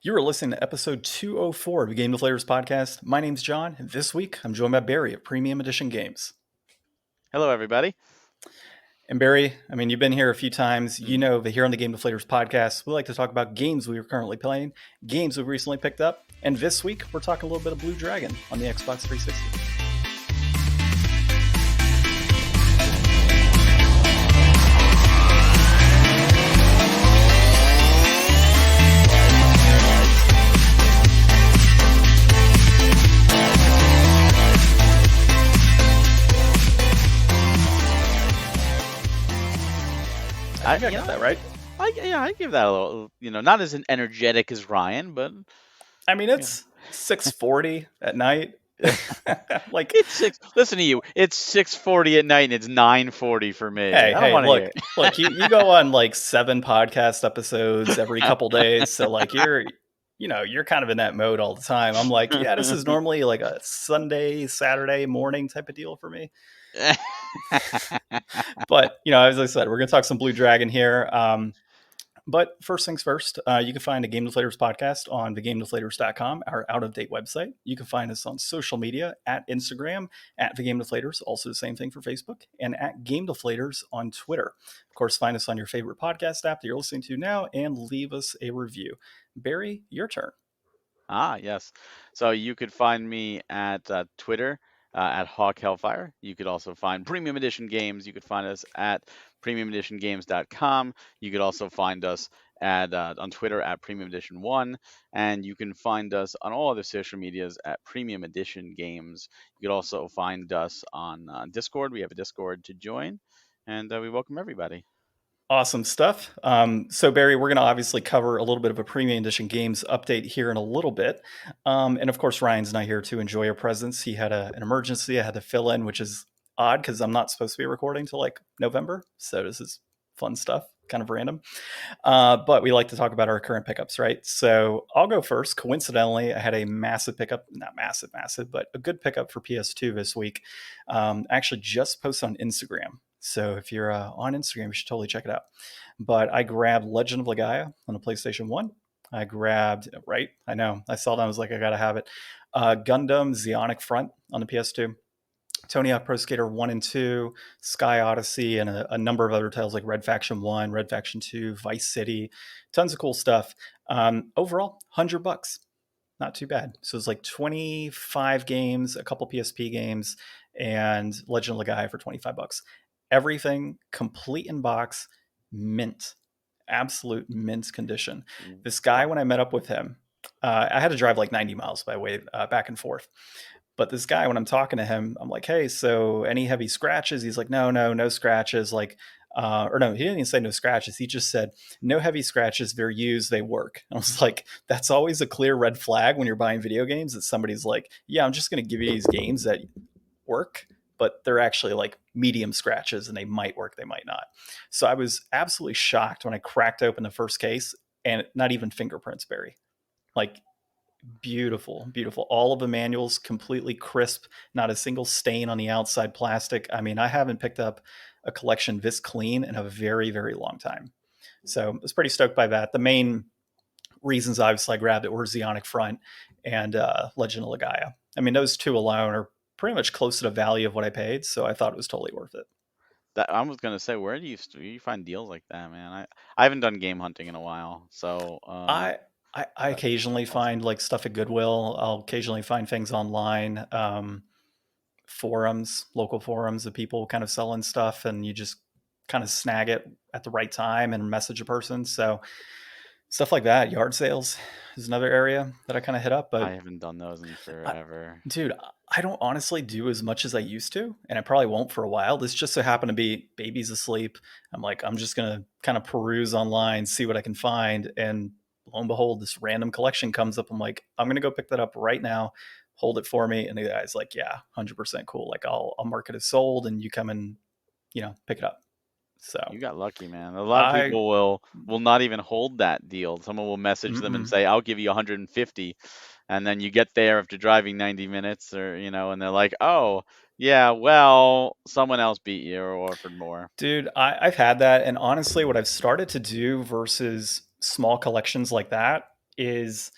You are listening to episode 204 of the Game Deflators Podcast. My name's John, and this week I'm joined by Barry of Premium Edition Games. Hello, everybody. And Barry, I mean, you've been here a few times. You know that here on the Game Deflators Podcast, we like to talk about games we are currently playing, games we've recently picked up, and this week we're talking a little bit of Blue Dragon on the Xbox 360. I think I got that right. I give that a little, not as energetic as Ryan, but I mean, it's 6:40 at night. Like it's six. Listen to you. It's 6:40 at night, and it's 9:40 for me. Hey, look. You go on like 7 podcast episodes every couple days, so like you're kind of in that mode all the time. I'm like, yeah, this is normally like a Sunday, Saturday morning type of deal for me. But as I said, we're gonna talk some Blue Dragon here. But first things first, you can find the Game Deflators podcast on thegamedeflators.com, our out-of-date website. You can find us on social media at Instagram, at The Game Deflators, also the same thing for Facebook, and at Game Deflators on Twitter. Of course, find us on your favorite podcast app that you're listening to now, and leave us a review. Barry, your turn. Yes. So you could find me at Twitter, at Hawk Hellfire. You could also find Premium Edition Games. You could find us at premiumeditiongames.com. You could also find us at on Twitter at Premium Edition 1, and you can find us on all other social medias at Premium Edition Games. You could also find us on Discord. We have a Discord to join, and we welcome everybody. Awesome stuff. So Barry, we're going to obviously cover a little bit of a Premium Edition Games update here in a little bit. And of course, Ryan's not here to enjoy your presence. He had an emergency I had to fill in, which is odd because I'm not supposed to be recording till like November. So this is fun stuff, kind of random. But we like to talk about our current pickups, right? So I'll go first. Coincidentally, I had a massive pickup, not massive, but a good pickup for PS2 this week. Actually just posted on Instagram. So if you're on Instagram, you should totally check it out. But I grabbed Legend of Legaia on the PlayStation 1. I grabbed, I know. I saw that. I was like, I got to have it. Gundam Zeonic Front on the PS2. Tony Hawk Pro Skater 1 and 2, Sky Odyssey, and a number of other titles like Red Faction 1, Red Faction 2, Vice City. Tons of cool stuff. Overall, $100. Not too bad. So it's like 25 games, a couple PSP games, and Legend of Legaia for $25. Everything complete in box, mint, absolute mint condition. This guy, when I met up with him, I had to drive like 90 miles by way back and forth. But this guy, when I'm talking to him, I'm like, hey, so any heavy scratches? He's like, no scratches. Like, or no, he didn't even say no scratches. He just said, no heavy scratches. They're used. They work. And I was like, that's always a clear red flag when you're buying video games that somebody's like, yeah, I'm just going to give you these games that work, but they're actually like medium scratches and they might work, they might not. So I was absolutely shocked when I cracked open the first case and not even fingerprints, Barry. Like, beautiful. All of the manuals completely crisp, not a single stain on the outside plastic. I mean, I haven't picked up a collection this clean in a very, very long time. So I was pretty stoked by that. The main reasons obviously I grabbed it were Zeonic Front and Legend of Legaia. I mean, those two alone are pretty much close to the value of what I paid, so I thought it was totally worth it. I was gonna say, where do you find deals like that, man? I haven't done game hunting in a while, so I occasionally find like stuff at Goodwill. I'll occasionally find things online, forums, local forums of people kind of selling stuff, and you just kind of snag it at the right time and message a person. So stuff like that. Yard sales is another area that I kind of hit up, but I haven't done those in forever. Dude, I don't honestly do as much as I used to, and I probably won't for a while. This just so happened to be baby's asleep. I'm like, I'm just going to kind of peruse online, see what I can find. And lo and behold, this random collection comes up. I'm like, I'm going to go pick that up right now. Hold it for me. And the guy's like, yeah, 100% cool. Like I'll mark it as sold and you come and, pick it up. So you got lucky, man. A lot of people will not even hold that deal. Someone will message them and say, I'll give you 150. And then you get there after driving 90 minutes or, and they're like, oh, yeah, well, someone else beat you or offered more. Dude, I've had that. And honestly, what I've started to do versus small collections like that is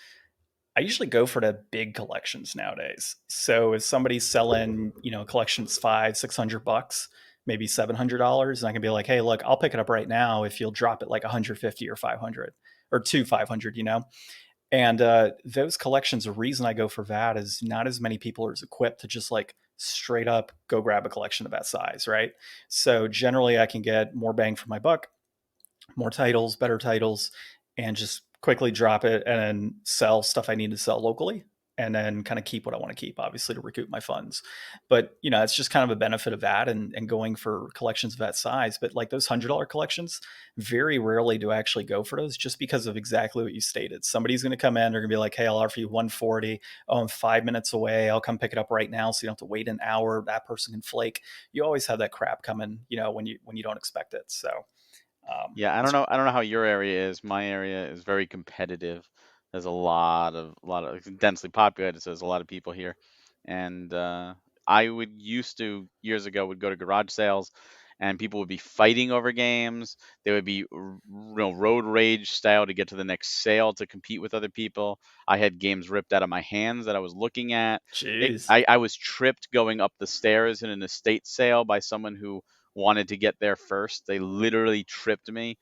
I usually go for the big collections nowadays. So if somebody's selling, a collection's 500-600 bucks, maybe $700, and I can be like, hey, look, I'll pick it up right now if you'll drop it like 150 or 500 or two 500. And those collections, the reason I go for that is not as many people are as equipped to just like straight up go grab a collection of that size, right? So generally, I can get more bang for my buck, more titles, better titles, and just quickly drop it and then sell stuff I need to sell locally and then kind of keep what I want to keep, obviously, to recoup my funds. But, it's just kind of a benefit of that and going for collections of that size. But like those $100 collections, very rarely do I actually go for those just because of exactly what you stated. Somebody's going to come in, they're going to be like, hey, I'll offer you 140. Oh, I'm 5 minutes away. I'll come pick it up right now. So you don't have to wait an hour. That person can flake. You always have that crap coming, when you don't expect it. So, Yeah, I don't it's know. I don't know how your area is. My area is very competitive. There's a lot of it's densely populated, so there's a lot of people here. And I would used to years ago would go to garage sales, and people would be fighting over games. They would be road rage style to get to the next sale to compete with other people. I had games ripped out of my hands that I was looking at. jeez. I was tripped going up the stairs in an estate sale by someone who wanted to get there first. They literally tripped me.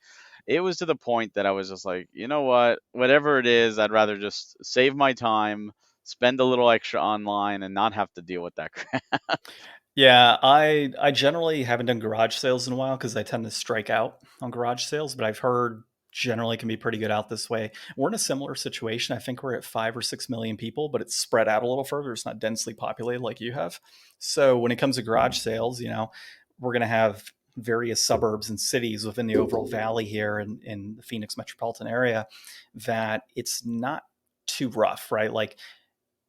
It was to the point that I was just like, you know what? Whatever it is, I'd rather just save my time, spend a little extra online, and not have to deal with that crap. Yeah, I generally haven't done garage sales in a while because I tend to strike out on garage sales, but I've heard generally can be pretty good out this way. We're in a similar situation. I think we're at 5 or 6 million people, but it's spread out a little further. It's not densely populated like you have. So when it comes to garage sales, we're going to have various suburbs and cities within the overall valley here in the Phoenix metropolitan area that it's not too rough, right? Like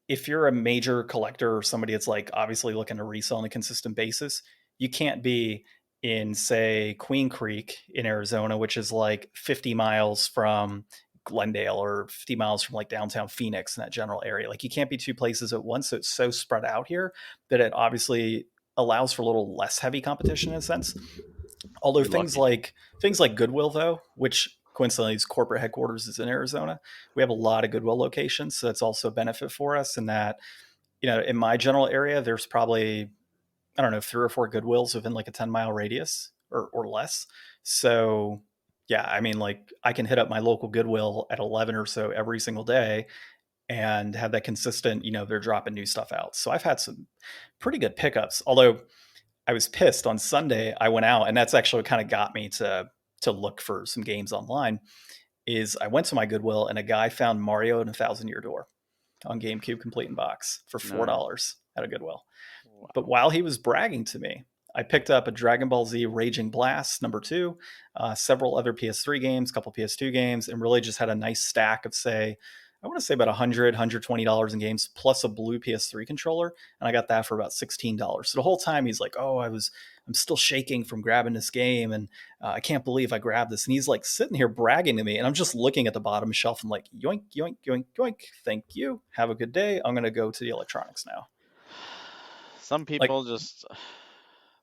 if you're a major collector or somebody that's like obviously looking to resell on a consistent basis, you can't be in, say, Queen Creek in Arizona, which is like 50 miles from Glendale or 50 miles from like downtown Phoenix in that general area. Like you can't be two places at once. So it's so spread out here that it obviously allows for a little less heavy competition in a sense. Although You're things lucky. like things like Goodwill, though, which coincidentally is corporate headquarters is in Arizona, we have a lot of Goodwill locations, so that's also a benefit for us. In that, in my general area, there's probably I don't know 3 or 4 Goodwills within like a 10-mile radius or less. So yeah, I mean, like I can hit up my local Goodwill at 11 or so every single day and have that consistent. They're dropping new stuff out. So I've had some pretty good pickups. Although I was pissed on Sunday. I went out, and that's actually what kind of got me to look for some games online. Is I went to my Goodwill, and a guy found Mario and a Thousand Year Door on GameCube complete in box for Nice. $4 at a Goodwill. But Wow. while he was bragging to me, I picked up a Dragon Ball Z Raging Blast #2, several other PS3 games, a couple PS2 games, and really just had a nice stack of, say, I want to say about $100 in games plus a blue PS3 controller, and I got that for about $16. So the whole time he's like, "Oh, I'm still shaking from grabbing this game, and I can't believe I grabbed this." And he's like sitting here bragging to me, and I'm just looking at the bottom shelf and like, yoink, yoink, yoink, yoink. Thank you. Have a good day. I'm gonna go to the electronics now. Some Like, people just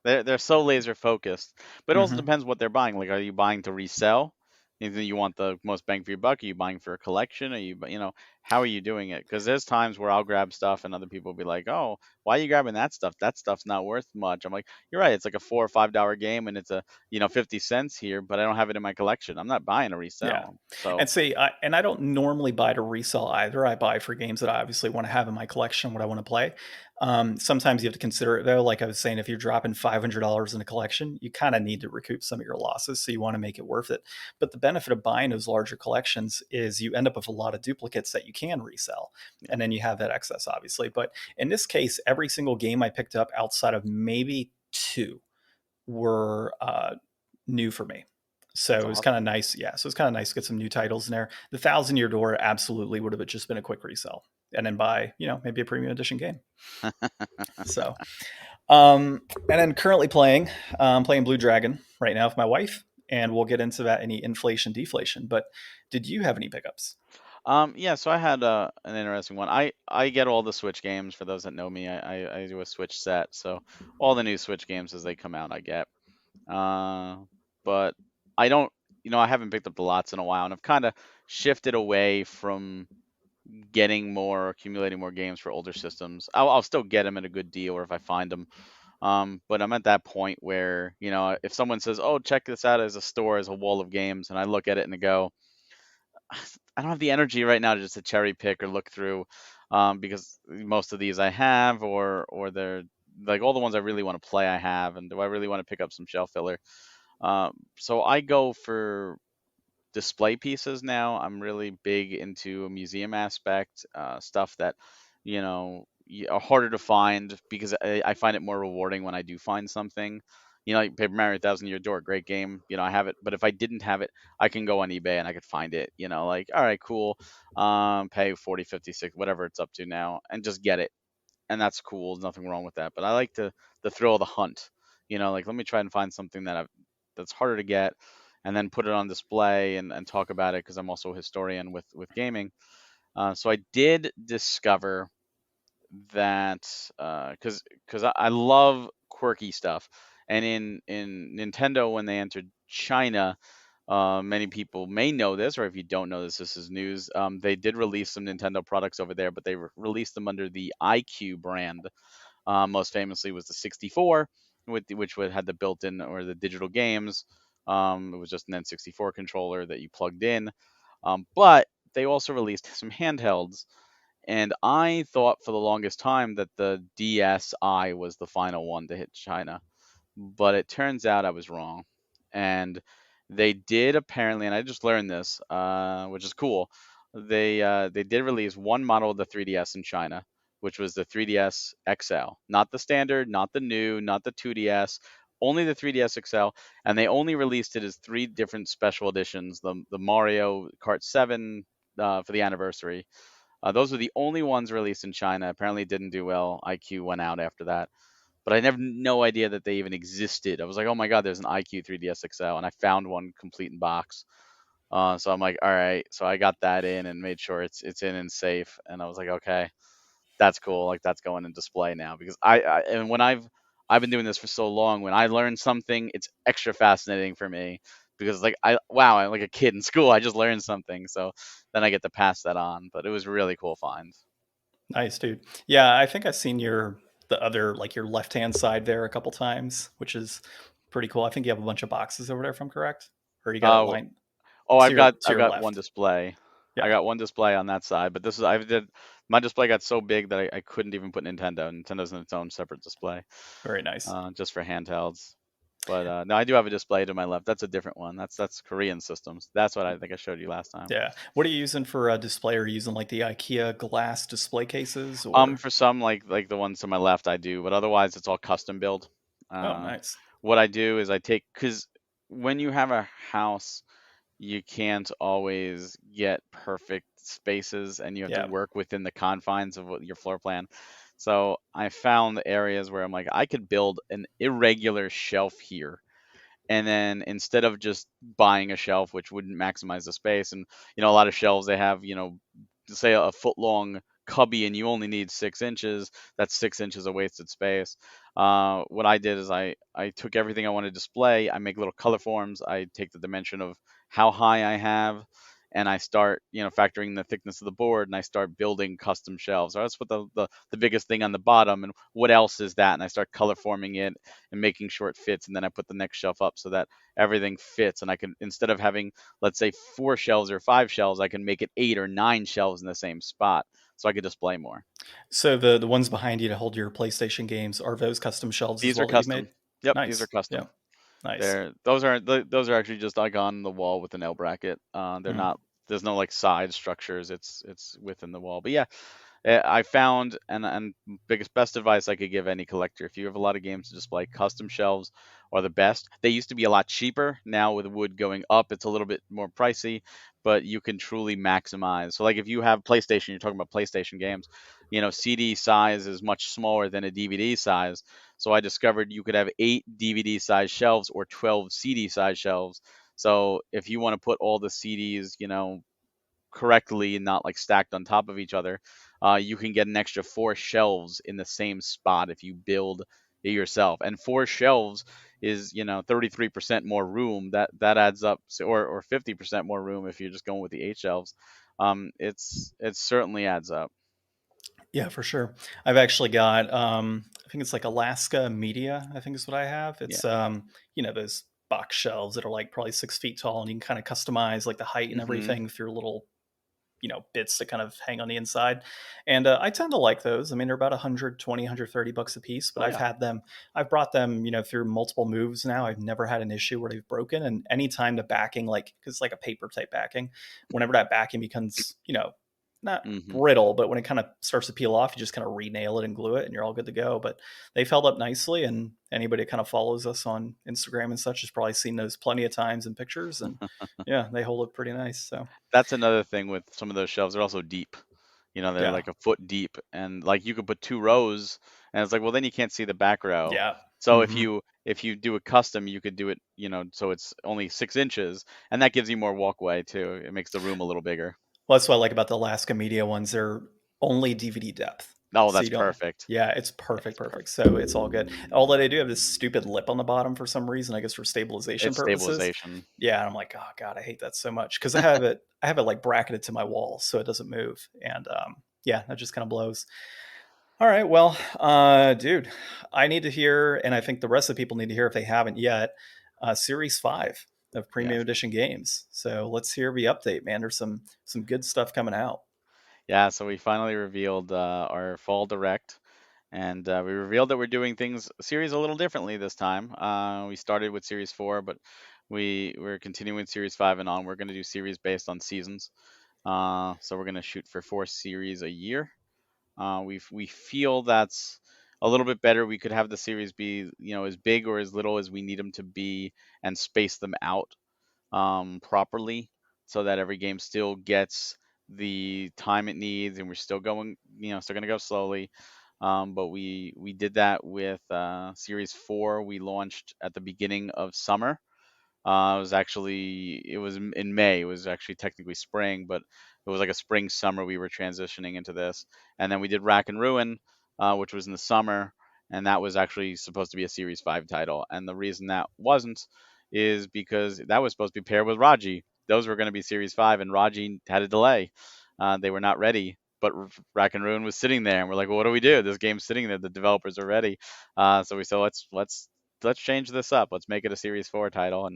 they're so laser focused, but it also mm-hmm. depends what they're buying. Like, are you buying to resell? Either you want the most bang for your buck. Are you buying for a collection? Are you, how are you doing it? Because there's times where I'll grab stuff and other people will be like, "Oh, why are you grabbing that stuff? That stuff's not worth much." I'm like, "You're right. It's like a $4 or $5 game, and it's 50 cents here, but I don't have it in my collection. I'm not buying a Yeah. resell." So And see, I don't normally buy to resell either. I buy for games that I obviously want to have in my collection, what I want to play. Sometimes you have to consider it though. Like I was saying, if you're dropping $500 in a collection, you kind of need to recoup some of your losses. So you want to make it worth it. But the benefit of buying those larger collections is you end up with a lot of duplicates that you can resell. yeah, And then you have that excess, obviously. But in this case, every single game I picked up outside of maybe two were new for me. So that's it was kind of awesome. nice. Yeah. So it's kind of nice to get some new titles in there. The Thousand Year Door absolutely would have just been a quick resell and then buy, maybe a premium edition game. So, and then currently playing Blue Dragon right now with my wife. And we'll get into that, any inflation, deflation. But did you have any pickups? Yeah, so I had an interesting one. I get all the Switch games. For those that know me, I do a Switch set, so all the new Switch games as they come out, I get. Uh, but I don't, I haven't picked up the lots in a while, and I've kind of shifted away from getting more, accumulating more games for older systems. I'll still get them at a good deal, or if I find them. But I'm at that point where, if someone says, "Oh, check this out as a store, as a wall of games," and I look at it and I go, I don't have the energy right now to just to cherry pick or look through, because most of these I have, or they're like all the ones I really want to play I have, and do I really want to pick up some shelf filler? So I go for display pieces now. I'm really big into a museum aspect, stuff that, are harder to find because I find it more rewarding when I do find something. Like Paper Mario Thousand Year Door, great game. I have it, but if I didn't have it, I can go on eBay and I could find it. Like, all right, cool. Pay 40, 50, 60, whatever it's up to now, and just get it, and that's cool. There's nothing wrong with that. But I like the thrill of the hunt. Like, let me try and find something that's harder to get, and then put it on display and talk about it because I'm also a historian with gaming. So I did discover that, because I love quirky stuff, and in Nintendo, when they entered China, many people may know this, or if you don't know this, this is news. They did release some Nintendo products over there, but they released them under the IQ brand. Most famously was the 64, which had the built-in or the digital games. It was just an N64 controller that you plugged in. But they also released some handhelds, and I thought for the longest time that the DSi was the final one to hit China, but it turns out I was wrong. And they did apparently, and I just learned this, which is cool. They did release one model of the 3DS in China, which was the 3DS XL, not the standard, not the new, not the 2DS, only the 3DS XL, and they only released it as three different special editions. The Mario Kart 7 for the anniversary. Those were the only ones released in China. Apparently, it didn't do well. IQ went out after that, but I never no idea that they even existed. I was like, oh my god, there's an IQ 3DS XL, and I found one complete in box. So I'm like, all right. So I got that in and made sure it's in and safe. And I was like, okay, that's cool. Like, that's going in display now, because and when I've been doing this for so long. When I learn something, it's extra fascinating for me because, like, I'm like a kid in school. I just learned something, so then I get to pass that on. But it was a really cool find. Nice, dude. Yeah, I think I've seen the other, like, your left hand side there a couple times, which is pretty cool. I think you have a bunch of boxes over there, if I'm correct, or you got it Uh, lined Oh, to your I've got one left. display. I Yeah, got one display on that side, but this is I did my display got so big that I couldn't even put Nintendo. Nintendo's in its own separate display, very nice. just for handhelds. But no, I do have a display to my left. That's a different one. That's Korean systems. That's what I think I showed you last time. Yeah. What are you using for a display? Are you using like the IKEA glass display cases or? For some, like the ones to my left, I do, but otherwise it's all custom build. Oh, Uh, nice. what I do is I take, because when you have a house, you can't always get perfect spaces, and you have to Yeah. work within the confines of your floor plan. So I found areas where I'm like, I could build an irregular shelf here, and then instead of just buying a shelf which wouldn't maximize the space, and a lot of shelves they have, say a foot long cubby and you only need 6 inches, that's 6 inches of wasted space. What I did is I took everything I want to display, I make little color forms, I take the dimension of how high I have, and I start, factoring the thickness of the board, and I start building custom shelves. So let's put the biggest thing on the bottom, and what else is that, and I start color forming it and making sure it fits, and then I put the next shelf up so that everything fits, and I can, instead of having, let's say, 4 shelves or 5 shelves, I can make it 8 or 9 shelves in the same spot, so I could display more. So the ones behind you to hold your PlayStation games, are those custom shelves as These are well that you made? custom. Yep, these are Nice. Yeah. custom. Nice. Those are actually just like on the wall with an L bracket. They're Mhm. not. There's no like side structures. It's within the wall. But yeah, I found, and biggest best advice I could give any collector: if you have a lot of games to display, custom shelves are the best. They used to be a lot cheaper. Now with wood going up, it's a little bit more pricey, but you can truly maximize. So like if you have PlayStation, you're talking about PlayStation games. CD size is much smaller than a DVD size. So I discovered you could have 8 DVD size shelves or 12 CD size shelves. So if you want to put all the CDs, correctly and not like stacked on top of each other, you can get an extra 4 shelves in the same spot if you build, yourself. And 4 shelves is 33% more room. That adds up, or 50% more room if you're just going with the 8 shelves. It certainly adds up. Yeah, for sure. I've actually got I think it's like Alaska Media, I think is what I have. Yeah. It's those box shelves that are like probably 6 feet tall, and you can kind of customize like the height and Hmm. everything through little bits that kind of hang on the inside. And I tend to like those. I mean, they're about 120, $130 a piece, but Oh yeah. I've brought them, through multiple moves now. I've never had an issue where they've broken. And anytime the backing, like, cause it's like a paper type backing, whenever that backing becomes, not Hmm. brittle, but when it kind of starts to peel off, you just kind of re-nail it and glue it and you're all good to go. But they've held up nicely. And anybody that kind of follows us on Instagram and such has probably seen those plenty of times in pictures. And yeah, they hold up pretty nice. So That's another thing with some of those shelves. They're also deep. They're yeah. like a foot deep, and like you could put 2 rows, and it's like, well, then you can't see the back row. Yeah. So if Hmm. you do a custom, you could do it, so it's only 6 inches, and that gives you more walkway too. It makes the room a little bigger. Well, that's what I like about the Alaska Media ones. They're only DVD depth. Oh, So that's you don't, perfect. yeah, it's perfect, That's perfect. perfect. So it's all good. Although they do have this stupid lip on the bottom for some reason, I guess for stabilization It's purposes. stabilization. Yeah, and I'm like, oh God, I hate that so much because I have it like bracketed to my wall so it doesn't move. And yeah, that just kind of blows. All right, well, dude, I need to hear, and I think the rest of the people need to hear if they haven't yet, Series 5 of Premium Yes. Edition games. So let's hear the update, man. There's some good stuff coming out. Yeah, so we finally revealed our fall direct, and we revealed that we're doing things series a little differently this time. We started with Series 4, but we're continuing Series 5 and on. We're going to do series based on seasons. So we're going to shoot for 4 series a year. We feel that's a little bit better. We could have the series be as big or as little as we need them to be, and space them out properly, so that every game still gets the time it needs, and we're still going, still going to go slowly. But we did that with Series 4. We launched at the beginning of summer. It was in May. It was actually technically spring, but it was like a spring summer. We were transitioning into this, and then we did Rack and Ruin, which was in the summer, and that was actually supposed to be a Series 5 title. And the reason that wasn't is because that was supposed to be paired with Raji. Those were going to be Series 5, and Raji had a delay. They were not ready. But Rack and Ruin was sitting there, and we're like, well, what do we do? This game's sitting there. The developers are ready. So we said, let's change this up. Let's make it a Series 4 title,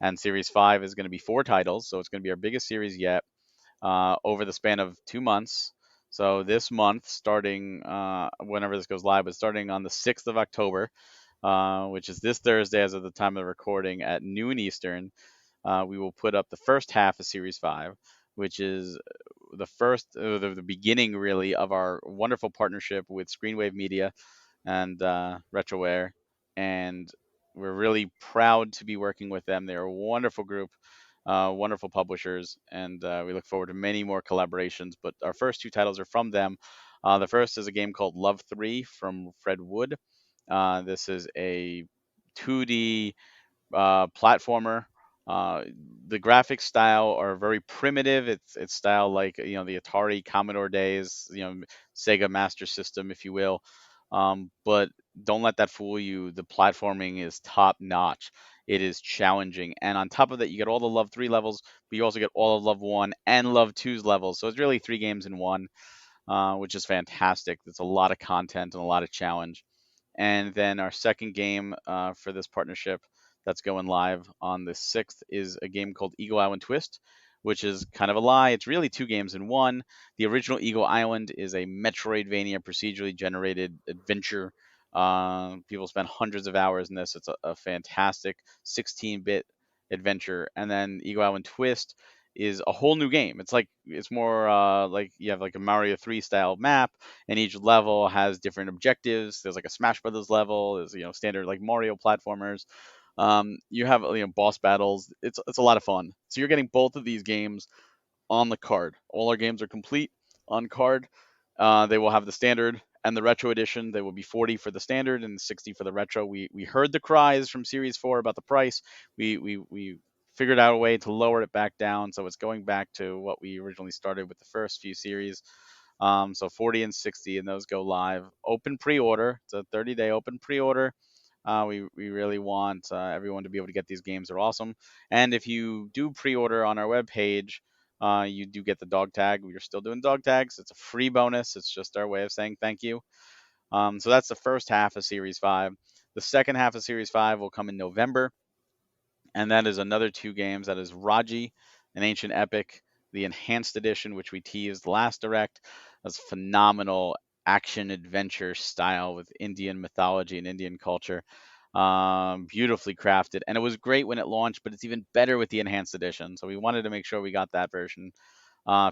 and Series 5 is going to be 4 titles, so it's going to be our biggest series yet, over the span of 2 months. So this month, starting whenever this goes live, but starting on the 6th of October, which is this Thursday as of the time of the recording at noon Eastern, we will put up the first half of Series 5, which is the beginning really of our wonderful partnership with Screenwave Media and Retroware, and we're really proud to be working with them. They're a wonderful group, wonderful publishers, and we look forward to many more collaborations. But our first 2 titles are from them. The first is a game called Love 3 from Fred Wood. This is a 2D platformer. Uh, the graphic style are very primitive. It's style like the Atari Commodore days, Sega Master System, if you will. But don't let that fool you. The platforming is top notch. It is challenging, and on top of that, you get all the Love 3 levels, but you also get all of Love 1 and Love Two's levels. So it's really 3 games in one, which is fantastic. It's a lot of content and a lot of challenge. And then our second game for this partnership that's going live on the 6th is a game called Eagle Island Twist, which is kind of a lie. It's really 2 games in one. The original Eagle Island is a Metroidvania procedurally generated adventure. People spend hundreds of hours in this. It's a fantastic 16-bit adventure. And then Eagle Island Twist is a whole new game. It's more like you have like a Mario 3 style map, and each level has different objectives. There's like a Smash Brothers level. There's standard like Mario platformers. You have boss battles. It's a lot of fun. So you're getting both of these games on the card. All our games are complete on card. They will have the standard and the retro edition. They will be 40 for the standard and 60 for the retro. We heard the cries from Series 4 about the price. We figured out a way to lower it back down, so it's going back to what we originally started with the first few series. So 40 and 60, and those go live. Open pre-order. It's a 30-day open pre-order. We really want everyone to be able to get these games. They're awesome. And if you do pre-order on our webpage, you do get the dog tag. We're still doing dog tags. It's a free bonus. It's just our way of saying thank you. So that's the first half of Series 5. The second half of Series 5 will come in November, and that is another two games. That is Raji, an ancient epic, the enhanced edition, which we teased last direct. That's phenomenal action adventure style with Indian mythology and Indian culture. Beautifully crafted, and it was great when it launched, but it's even better with the enhanced edition. So we wanted to make sure we got that version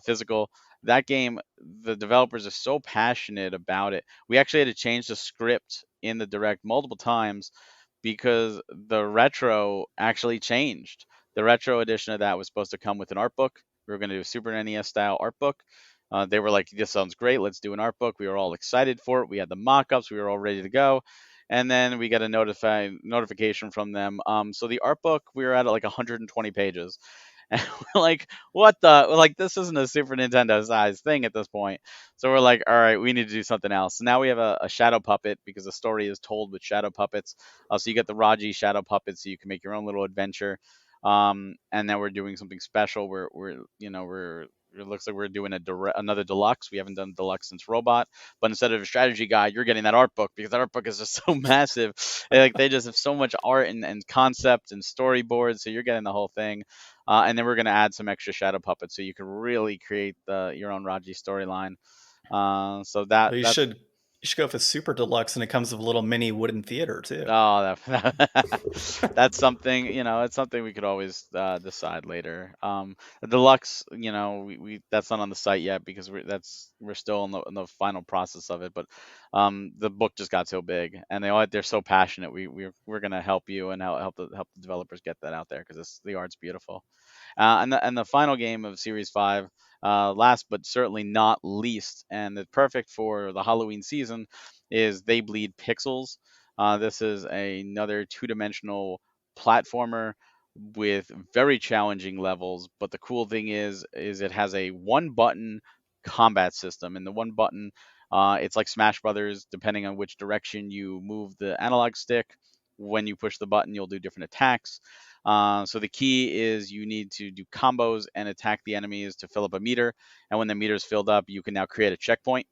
physical. That game, the developers are so passionate about it. We actually had to change the script in the direct multiple times because the retro actually changed. The retro edition of that was supposed to come with an art book. We were going to do a Super NES style art book. They were like, "This sounds great. Let's do an art book." We were all excited for it. We had the mock-ups. We were all ready to go, and then we got a notification from them. So the art book, we were at like 120 pages, and we're like, "What the? Like, this isn't a Super Nintendo size thing at this point." So we're like, "All right, we need to do something else." So now we have a shadow puppet because the story is told with shadow puppets. So you get the Raji shadow puppet, so you can make your own little adventure. And then we're doing something special. We're it looks like we're doing another deluxe. We haven't done deluxe since Robot, but instead of a strategy guide, you're getting that art book because that art book is just so massive. Like they just have so much art and concept and storyboards, so you're getting the whole thing. And then we're going to add some extra shadow puppets so you can really create your own Raji storyline. So Well, you should go for super deluxe, and it comes with a little mini wooden theater too. Oh, that's something, it's something we could always decide later. The deluxe, we that's not on the site yet because we're still in the final process of it. But the book just got so big, and they're so passionate. We're gonna help you and help the developers get that out there because the art's beautiful. And the final game of Series 5, last but certainly not least, and it's perfect for the Halloween season, is They Bleed Pixels. This is another two-dimensional platformer with very challenging levels, but the cool thing is it has a one-button combat system, and the one button, it's like Smash Brothers. Depending on which direction you move the analog stick, when you push the button, you'll do different attacks. So the key is you need to do combos and attack the enemies to fill up a meter. And when the meter is filled up, you can now create a checkpoint.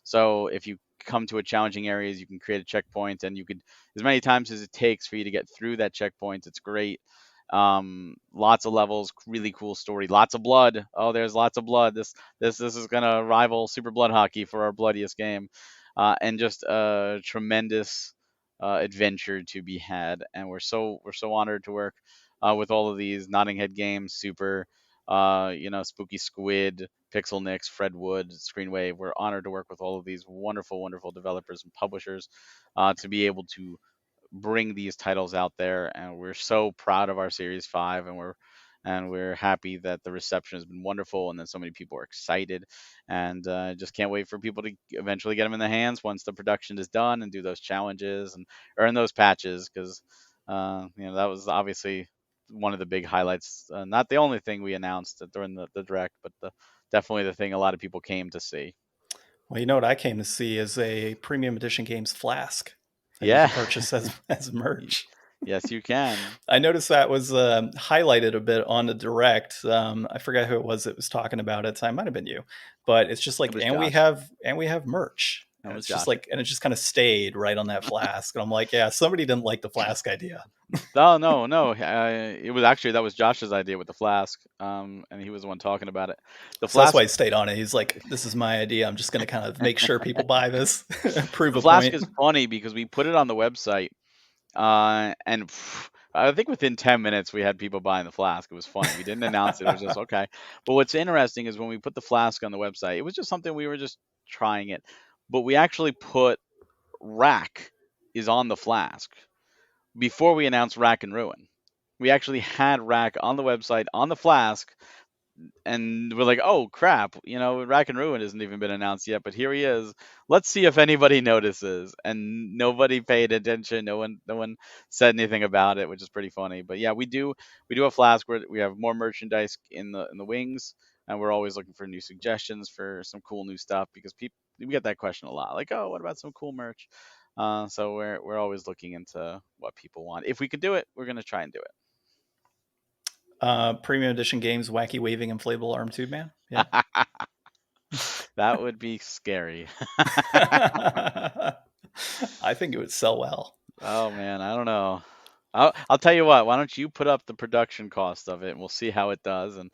So if you come to a challenging areas, you can create a checkpoint, and you could as many times as it takes for you to get through that checkpoint. It's great. Lots of levels, really cool story, lots of blood. Oh, there's lots of blood. This is gonna rival Super Blood Hockey for our bloodiest game, and just a tremendous adventure to be had. And we're so honored to work with all of these Notting Head Games, Super, Spooky Squid, Pixel Nix, Fred Wood, Screenwave. We're honored to work with all of these wonderful, wonderful developers and publishers to be able to bring these titles out there. And we're so proud of our Series 5, and we're happy that the reception has been wonderful and that so many people are excited, and just can't wait for people to eventually get them in the hands once the production is done and do those challenges and earn those patches because that was obviously one of the big highlights, not the only thing we announced during the direct, but definitely the thing a lot of people came to see. Well, you know what I came to see is a premium edition games flask that you Yeah. can purchase as Y- merch. yes, you can. I noticed that was highlighted a bit on the direct. I forgot who it was that was talking about it. It might have been you, but it's just It like, was and we Josh. have merch, It and was it's just Josh. like, and it just kind of stayed right on that flask. And I'm like, yeah, somebody didn't like the flask idea, No, no, no. It was actually that was Josh's idea with the flask, and he was the one talking about it. The so that's why flask, he stayed on it. He's like, this is my idea. I'm just going to kind of make sure people buy this, prove the a flask point. is funny because we put it on the website, and I think within 10 minutes we had people buying the flask. It was funny. We didn't announce it. It was just okay. But what's interesting is when we put the flask on the website, it was just something we were just trying it, but we actually put rack is on the flask before we announced rack and ruin. We actually had rack on the website on the flask, and we're like, oh crap, Rack and Ruin hasn't even been announced yet, but here he is. Let's see if anybody notices. And nobody paid attention. No one said anything about it, which is pretty funny. But yeah, we do a flask where we have more merchandise in the wings, and we're always looking for new suggestions for some cool new stuff because people we get that question a lot, like, oh, what about some cool merch? So we're always looking into what people want. If we could do it, we're gonna try and do Premium edition games, wacky waving inflatable arm tube man. Yeah. it. That would be scary. I think it would sell well. Oh man, I don't know. I'll tell you what. Why don't you put up the production cost of it, and we'll see how it does. And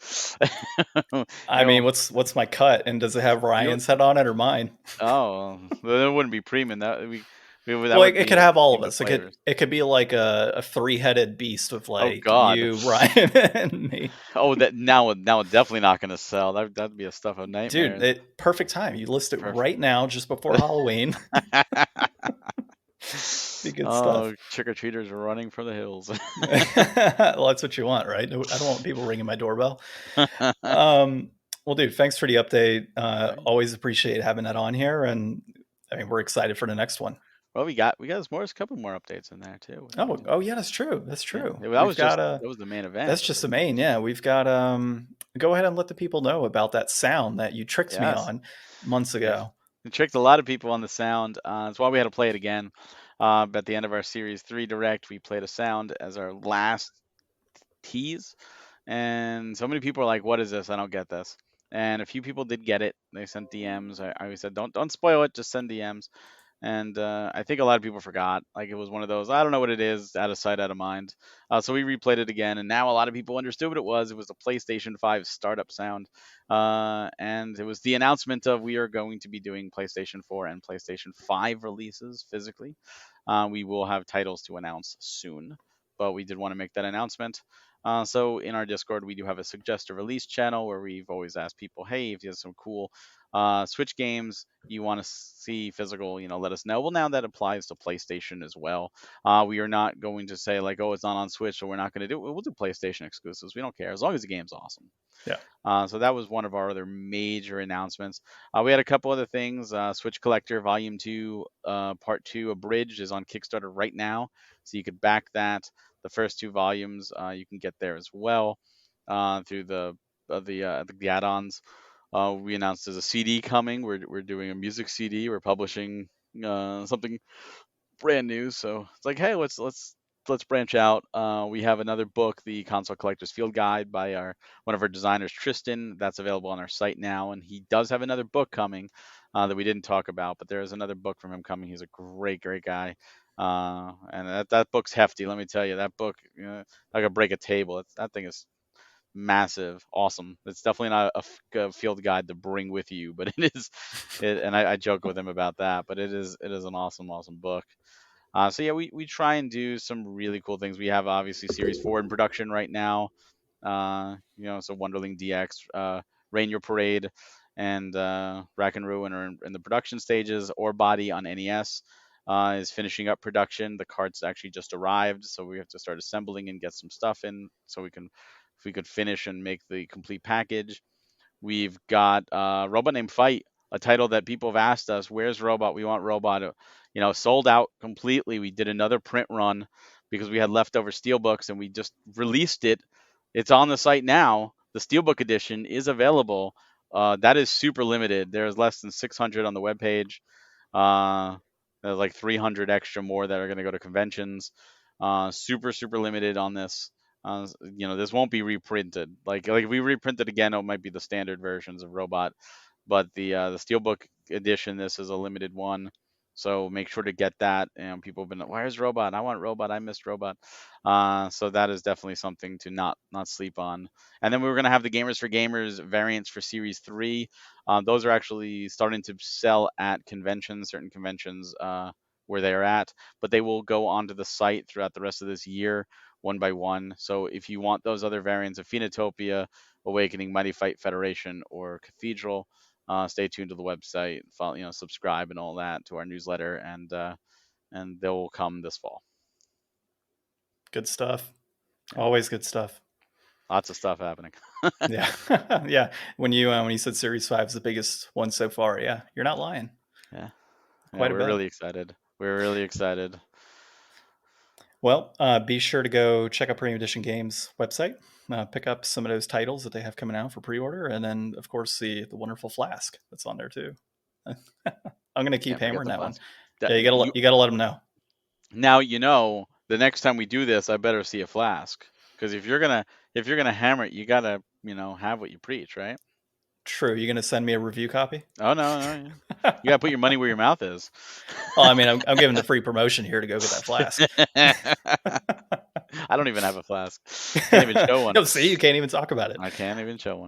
I mean, it'll, what's my cut? And does it have you Ryan's head on it or mine? oh, well, it wouldn't be premium. That Well, would it could be have all of Game us. Deflators. It could be like a three-headed beast with Oh like God. you, Ryan, and me. Oh, that now it's definitely not going to sell. That'd be a stuff of nightmares. Dude, perfect time. You list it Perfect. right now, just before Halloween. Be good stuff. Oh, trick or treaters are running for the hills. Well, that's what you want, right? I don't want people ringing my doorbell. Well, dude, thanks for the update. Right. Always appreciate having that on here, and I mean, we're excited for the next one. Well, we got a couple more updates in there too. Oh yeah, that's true. That's true. Yeah, that was the main event. That's just the main. Yeah, we've got. Go ahead and let the people know about that sound that you tricked me on months ago. We tricked a lot of people on the sound. That's why we had to play it again. At the end of our Series 3 Direct, we played a sound as our last tease. And so many people are like, what is this? I don't get this. And a few people did get it. They sent DMs. I said, don't spoil it. Just send DMs. And I think a lot of people forgot. Like it was one of those, I don't know what it is, out of sight, out of mind. So we replayed it again, and now a lot of people understood what it was. It was the PlayStation 5 startup sound. And it was the announcement of we are going to be doing PlayStation 4 and PlayStation 5 releases physically. We will have titles to announce soon, but we did want to make that announcement. So in our Discord, we do have a suggest a release channel where we've always asked people, hey, if you have some cool Switch games you want to see physical, let us know. Well, now that applies to PlayStation as well. We are not going to say like, oh, it's not on Switch, so we're not going to do it. We'll do PlayStation exclusives. We don't care as long as the game's awesome. Yeah. So that was one of our other major announcements. We had a couple other things. Switch Collector Volume 2, Part 2, Abridged is on Kickstarter right now. So you could back that. The first two volumes you can get there as well through the add-ons. We announced there's a CD coming. We're doing a music CD. We're publishing something brand new. So it's like, hey, let's branch out. We have another book, the Console Collector's Field Guide by one of our designers, Tristan. That's available on our site now, and he does have another book coming that we didn't talk about, but there is another book from him coming. He's a great guy. And that book's hefty. Let me tell you, that book, I could break a table. That thing is massive, awesome. It's definitely not a field guide to bring with you, but it is. And I joke with him about that, but it is an awesome book. So yeah, we try and do some really cool things. We have obviously Series 4 in production right now. So Wonderling DX, Rain Your Parade, and Rack and Ruin are in the production stages. Or Body on NES is finishing up production. The carts actually just arrived, so we have to start assembling and get some stuff in so if we could finish and make the complete package. We've got Robot Named Fight, a title that people have asked us, where's Robot? We want Robot. Sold out completely. We did another print run because we had leftover steelbooks and we just released it. It's on the site now. The steelbook edition is available. That is super limited. There's less than 600 on the webpage. There's like 300 extra more that are going to go to conventions. Super limited on this. This won't be reprinted. Like if we reprint it again, it might be the standard versions of Robot. But the Steelbook edition, this is a limited one. So make sure to get that. And people have been, where's Robot? I want Robot. I missed Robot. So that is definitely something to not sleep on. And then we were going to have the Gamers for Gamers variants for Series 3. Those are actually starting to sell at conventions, certain conventions where they are at. But they will go onto the site throughout the rest of this year, one by one. So if you want those other variants of Phenotopia, Awakening, Mighty Fight Federation, or Cathedral, stay tuned to the website, follow, subscribe and all that to our newsletter, and they will come this fall. Good stuff. Yeah. Always good stuff. Lots of stuff happening. Yeah. Yeah. When you said Series 5 is the biggest one so far, yeah, you're not lying. Yeah. Quite a bit. We're really excited. We're really excited. Well, be sure to go check out Premium Edition Games website, pick up some of those titles that they have coming out for pre-order, and then, of course, the wonderful flask that's on there, too. I'm going to keep hammering that one. Yeah, You you gotta let them know. now the next time we do this, I better see a flask, because if you're gonna hammer it, you gotta have what you preach, right? True. You gonna send me a review copy? Oh no, no, you gotta put your money where your mouth is. Well, I mean, I'm giving the free promotion here to go get that flask. I don't even have a flask. Can't even show one. No, see, you can't even talk about it. I can't even show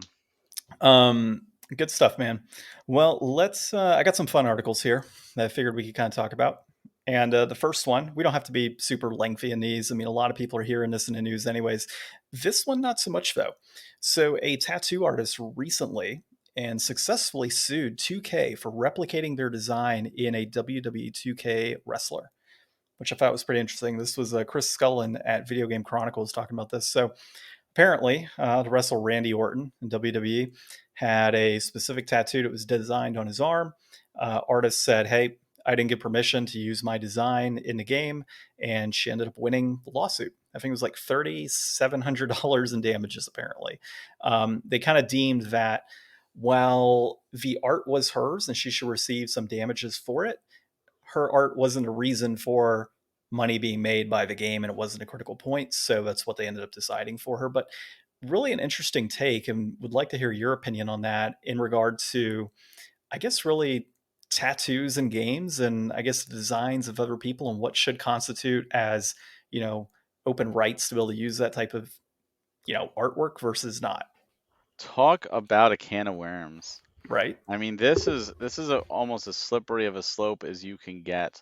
one. Good stuff, man. Well, let's. I got some fun articles here that I figured we could kind of talk about. And the first one, we don't have to be super lengthy in these. I mean, a lot of people are hearing this in the news, anyways. This one, not so much though. So, a tattoo artist recently and successfully sued 2K for replicating their design in a WWE 2K wrestler, which I thought was pretty interesting. This was Chris Scullin at Video Game Chronicles talking about this. So apparently, to wrestle Randy Orton in WWE, had a specific tattoo that was designed on his arm. Artist said, "Hey, I didn't get permission to use my design in the game," and she ended up winning the lawsuit. I think it was like $3,700 in damages. Apparently, they kind of deemed that while the art was hers and she should receive some damages for it, her art wasn't a reason for money being made by the game and it wasn't a critical point. So that's what they ended up deciding for her. But really an interesting take, and would like to hear your opinion on that in regard to, I guess, really tattoos and games, and I guess the designs of other people and what should constitute as, open rights to be able to use that type of, artwork versus not. Talk about a can of worms. Right. I mean, this is almost as slippery of a slope as you can get.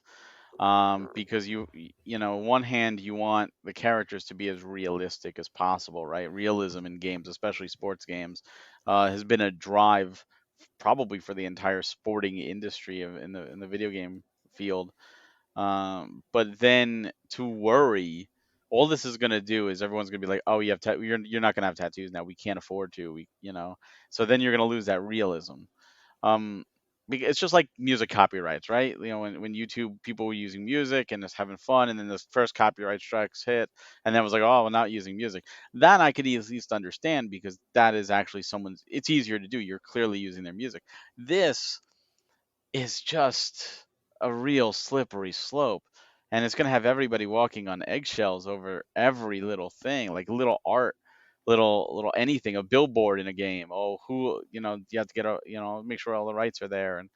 Because on one hand, you want the characters to be as realistic as possible, right? Realism in games, especially sports games, has been a drive probably for the entire sporting industry in the video game field. But then to worry, all this is going to do is everyone's going to be like, "Oh, you're not going to have tattoos now. We can't afford to. So then you're going to lose that realism. Um, it's just like music copyrights, right? When YouTube people were using music and just having fun, and then the first copyright strikes hit, and then it was like, oh, we're not using music. That I could at least understand, because that is actually someone's. It's easier to do. You're clearly using their music. This is just a real slippery slope. And it's going to have everybody walking on eggshells over every little thing, like little art, little anything, a billboard in a game. Oh, you have to make sure all the rights are there. And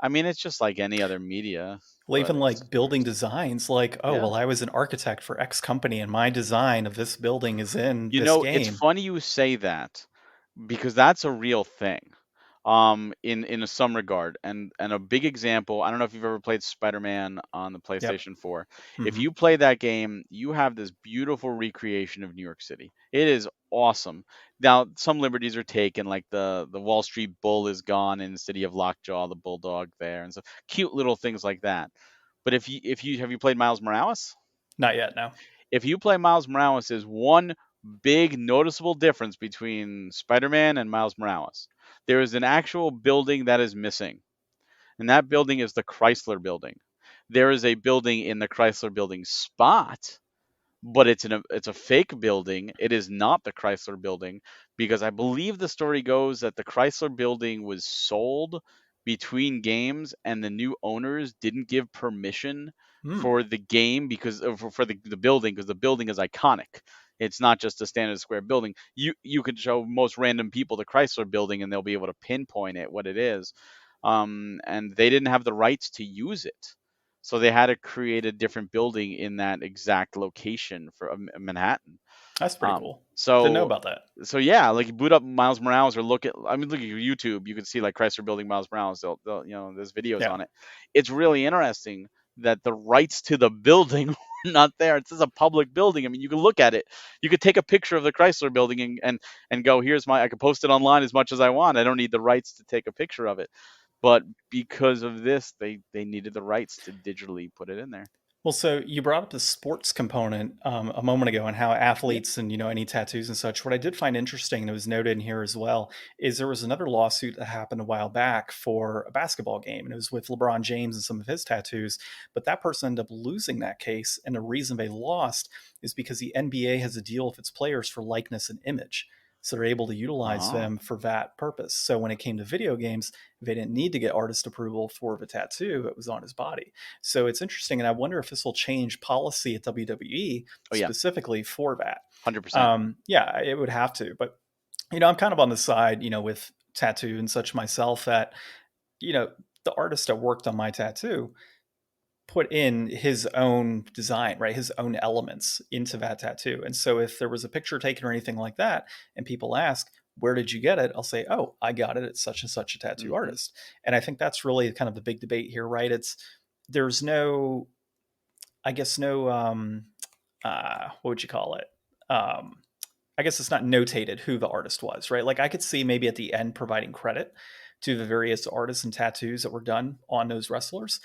I mean, it's just like any other media, Well, but even like building designs, like, oh, yeah. well, I was an architect for X company and my design of this building is in this It's game. funny you say that, because that's a real thing. In some regard, and a big example. I don't know if you've ever played Spider-Man on the Yep. PlayStation 4. If Hmm. you play that game, you have this beautiful recreation of New York City. It is awesome. Now, some liberties are taken, like the Wall Street Bull is gone in the city of Lockjaw, the bulldog there, and so cute little things like that. But if you have you played Miles Morales? Not yet, no. If you play Miles Morales, there's one big noticeable difference between Spider-Man and Miles Morales. There is an actual building that is missing, and that building is the Chrysler Building. There is a building in the Chrysler Building spot, but it's a fake building. It is not the Chrysler Building, because I believe the story goes that the Chrysler Building was sold between games, and the new owners didn't give permission Hmm. for the game, because for the building, because the building is iconic. It's not just a standard square building. You could show most random people the Chrysler Building, and they'll be able to pinpoint it what it is. And they didn't have the rights to use it, so they had to create a different building in that exact location for Manhattan. That's pretty Um, cool. Didn't know so about that. so yeah, like you boot up Miles Morales, or look at your YouTube, you can see like Chrysler Building Miles Morales. There's videos Yeah. on it. It's really interesting that the rights to the building were not there. It's just a public building. I mean, you can look at it. You could take a picture of the Chrysler Building and go, I could post it online as much as I want. I don't need the rights to take a picture of it. But because of this, they needed the rights to digitally put it in there. Well, so you brought up the sports component a moment ago and how Yeah. athletes and any tattoos and such. What I did find interesting, and it was noted in here as well, is there was another lawsuit that happened a while back for a basketball game, and it was with LeBron James and some of his tattoos. But that person ended up losing that case, and the reason they lost is because the NBA has a deal with its players for likeness and image. so they're able to utilize Oh, them for that purpose. So when it came to video games, they didn't need to get artist approval for the tattoo that was on his body. So it's interesting, and I wonder if this will change policy at WWE oh yeah, specifically for that. 100%. Yeah, it would have to. But I'm kind of on the side, with tattoo and such myself, that the artist that worked on my tattoo put in his own design, right? His own elements into that tattoo. And so if there was a picture taken or anything like that, and people ask, where did you get it? I'll say, oh, I got it at such and such a tattoo Hmm. artist. And I think that's really kind of the big debate here, right? There's no, I guess, no, what would you call it? I guess it's not notated who the artist was, right? Like I could see maybe at the end providing credit to the various artists and tattoos that were done on those wrestlers,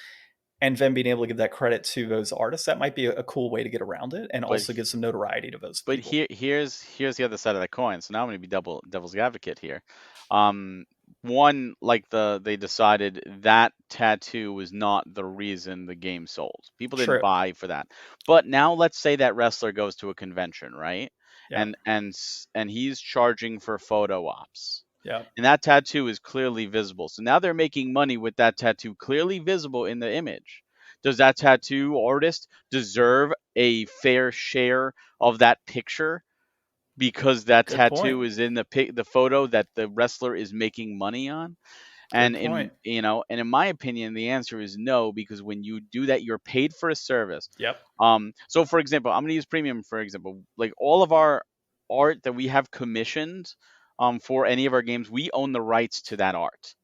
and then being able to give that credit to those artists. That might be a cool way to get around it, and But also give some notoriety to those but people. here's the other side of the coin. So now I'm going to be devil's advocate here. Um, One, like they decided that tattoo was not the reason the game sold. People didn't True. buy for that. But now let's say that wrestler goes to a convention, right? Yeah. And he's charging for photo ops. Yeah. And that tattoo is clearly visible. So now they're making money with that tattoo clearly visible in the image. Does that tattoo artist deserve a fair share of that picture because that Good point. tattoo is in the photo that the wrestler is making money on? Good And point. in my opinion, the answer is no, because when you do that, you're paid for a service. Yep. So for example, I'm gonna use premium for example. Like all of our art that we have commissioned for any of our games, we own the rights to that art.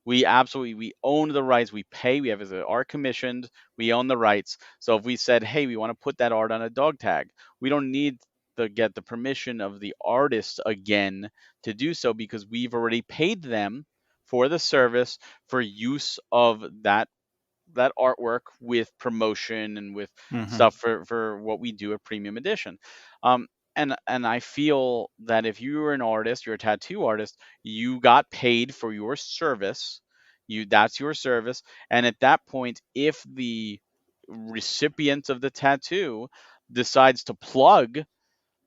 We own the rights. We pay. We have as art commissioned. We own the rights. So if we said, hey, we want to put that art on a dog tag, we don't need to get the permission of the artist again to do so, because we've already paid them for the service for use of that artwork with promotion and with Mm-hmm. stuff for what we do at Premium Edition. Um, and I feel that if you're an artist, you're a tattoo artist, you got paid for your service. That's your service. And at that point, if the recipient of the tattoo decides to plug,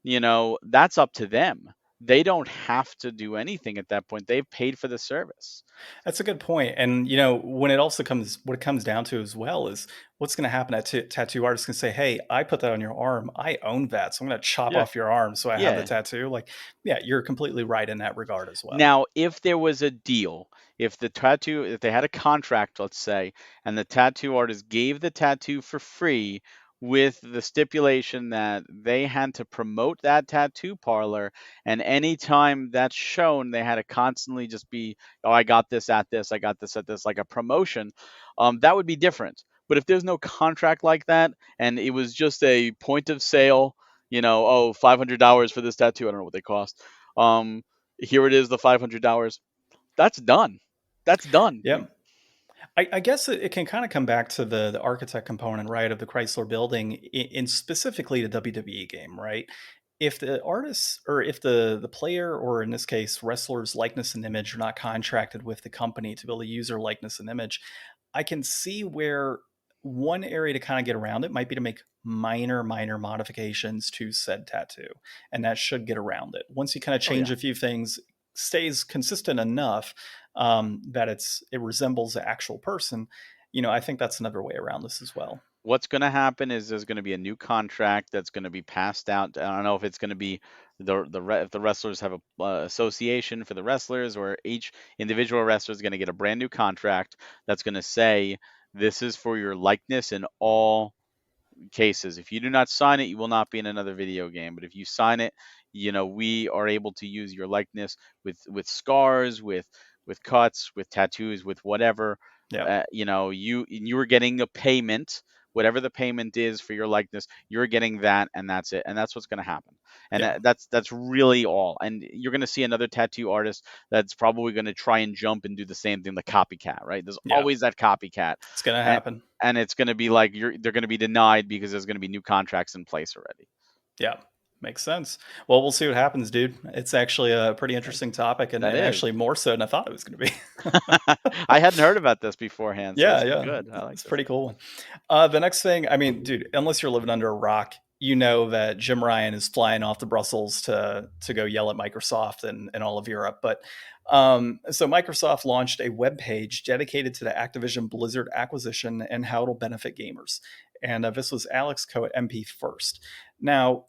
that's up to them. They don't have to do anything at that point. They've paid for the service. That's a good point. And when it also comes, what it comes down to as well is what's going to happen. That tattoo artist can say, "Hey, I put that on your arm. I own that, so I'm going to chop Yeah. off your arm so I have the Yeah. tattoo." Like, yeah, you're completely right in that regard as well. Now, if there was a deal, if they had a contract, let's say, and the tattoo artist gave the tattoo for free with the stipulation that they had to promote that tattoo parlor, and anytime that's shown, they had to constantly just be, oh, I got this at this, I got this at this, like a promotion, that would be different. But if there's no contract like that, and it was just a point of sale, oh, $500 for this tattoo, I don't know what they cost. Here it is, the $500. That's done. That's done. Yeah. I guess it can kind of come back to the architect component, right, of the Chrysler building, in specifically the WWE game, right? If the artists, or if the player, or in this case, wrestler's likeness and image are not contracted with the company to be able to use their likeness and image, I can see where one area to kind of get around it might be to make minor modifications to said tattoo. And that should get around it. Once you kind of Oh change yeah. a few things, stays consistent enough that it resembles the actual person. I think that's another way around this as well. What's going to happen is there's going to be a new contract that's going to be passed out. I don't know if it's going to be if the wrestlers have a association for the wrestlers, or each individual wrestler is going to get a brand new contract that's going to say this is for your likeness in all cases. If you do not sign it, you will not be in another video game. But if you sign it, we are able to use your likeness with scars, with cuts, with tattoos, with whatever. Yeah. You are getting a payment. Whatever the payment is for your likeness, you're getting that, and that's it. And that's what's going to happen. And Yeah. that's really all. And you're going to see another tattoo artist that's probably going to try and jump and do the same thing, the copycat, right? There's Yeah. always that copycat. It's going to And happen. and it's going to be like they're going to be denied because there's going to be new contracts in place already. Yeah. Makes sense. Well, we'll see what happens, dude. It's actually a pretty interesting topic, and That is. actually more so than I thought it was going to be. I hadn't heard about this beforehand, so Yeah, this is yeah. good. I like It's this. pretty cool. The next thing, I mean, dude, unless you're living under a rock, you know that Jim Ryan is flying off to Brussels to go yell at Microsoft and all of Europe. But so Microsoft launched a web page dedicated to the Activision Blizzard acquisition and how it'll benefit gamers. And this was Alex Coe at MP First. Now,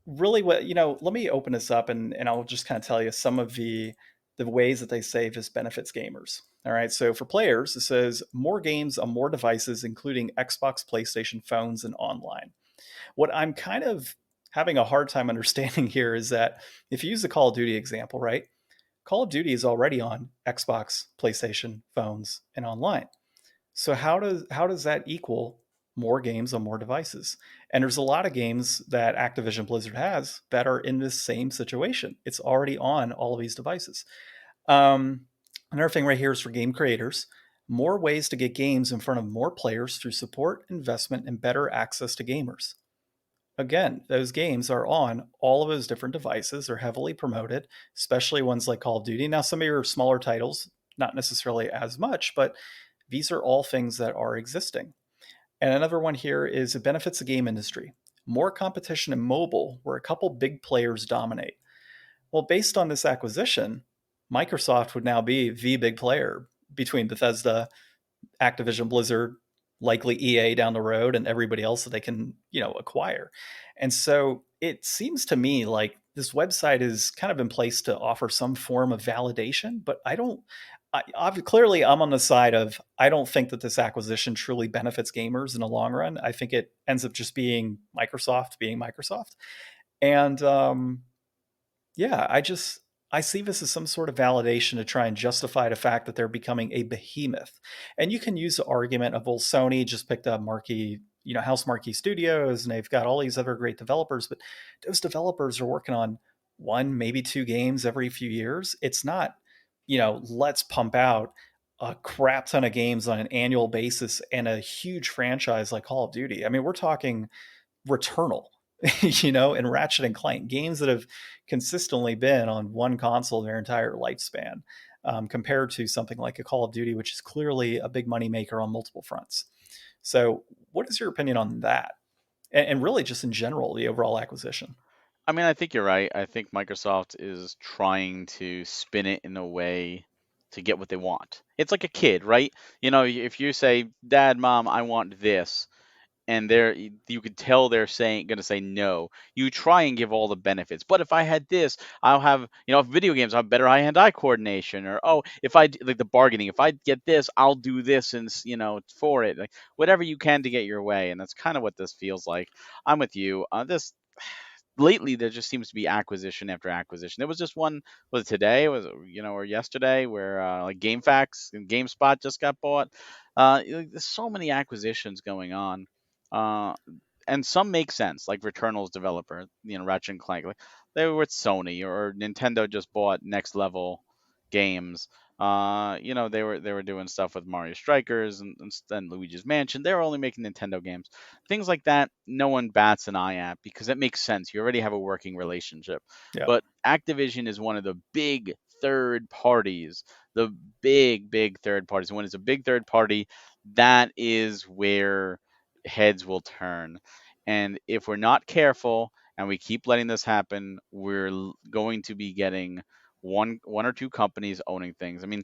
really, what let me open this up and I'll just kind of tell you some of the ways that they say this benefits gamers. All right. So for players, it says more games on more devices, including Xbox, PlayStation, phones, and online. What I'm kind of having a hard time understanding here is that if you use the Call of Duty example, right? Call of Duty is already on Xbox, PlayStation, phones, and online. So how does that equal more games on more devices? And there's a lot of games that Activision Blizzard has that are in this same situation. It's already on all of these devices. Um, Another thing right here is for game creators. More ways to get games in front of more players through support, investment, and better access to gamers. Again, those games are on all of those different devices. They're heavily promoted, especially ones like Call of Duty. Now, some of your smaller titles, not necessarily as much, but these are all things that are existing. And another one here is it benefits the game industry. More competition in mobile, where a couple big players dominate. Well, based on this acquisition, Microsoft would now be the big player between Bethesda, Activision Blizzard, likely EA down the road, and everybody else that they can, acquire. And so it seems to me like this website is kind of in place to offer some form of validation, but I don't. Clearly, I'm on the side of I don't think that this acquisition truly benefits gamers in the long run. I think it ends up just being Microsoft. And yeah, I see this as some sort of validation to try and justify the fact that they're becoming a behemoth. And you can use the argument of, well, Sony just picked up Marquee, House Marquee Studios, and they've got all these other great developers, but those developers are working on one, maybe two games every few years. It's not, let's pump out a crap ton of games on an annual basis and a huge franchise like Call of Duty. I mean, we're talking Returnal, and Ratchet and Clank, games that have consistently been on one console their entire lifespan, compared to something like a Call of Duty, which is clearly a big money maker on multiple fronts. So, what is your opinion on that? And really, just in general, the overall acquisition. I mean, I think you're right. I think Microsoft is trying to spin it in a way to get what they want. It's like a kid, right? If you say, "Dad, Mom, I want this," and you could tell they're saying going to say no. You try and give all the benefits. But if I had this, I'll have, if video games, I have better hand-eye coordination, or if like the bargaining, if I get this, I'll do this, and for it, like whatever you can to get your way. And that's kind of what this feels like. I'm with you. This lately there just seems to be acquisition after acquisition. There was just one, was it today, was it, or yesterday, where like GameFAQs and GameSpot just got bought. There's so many acquisitions going on. Uh, and some make sense, like Returnal's developer, Ratchet and Clank. Like they were with Sony, or Nintendo just bought Next Level Games. They were doing stuff with Mario Strikers and Luigi's Mansion. They were only making Nintendo games. Things like that, no one bats an eye at because it makes sense. You already have a working relationship. Yeah. But Activision is one of the big third parties, the big third parties. And when it's a big third party, that is where heads will turn. And if we're not careful and we keep letting this happen, we're going to be getting one or two companies owning things. I mean,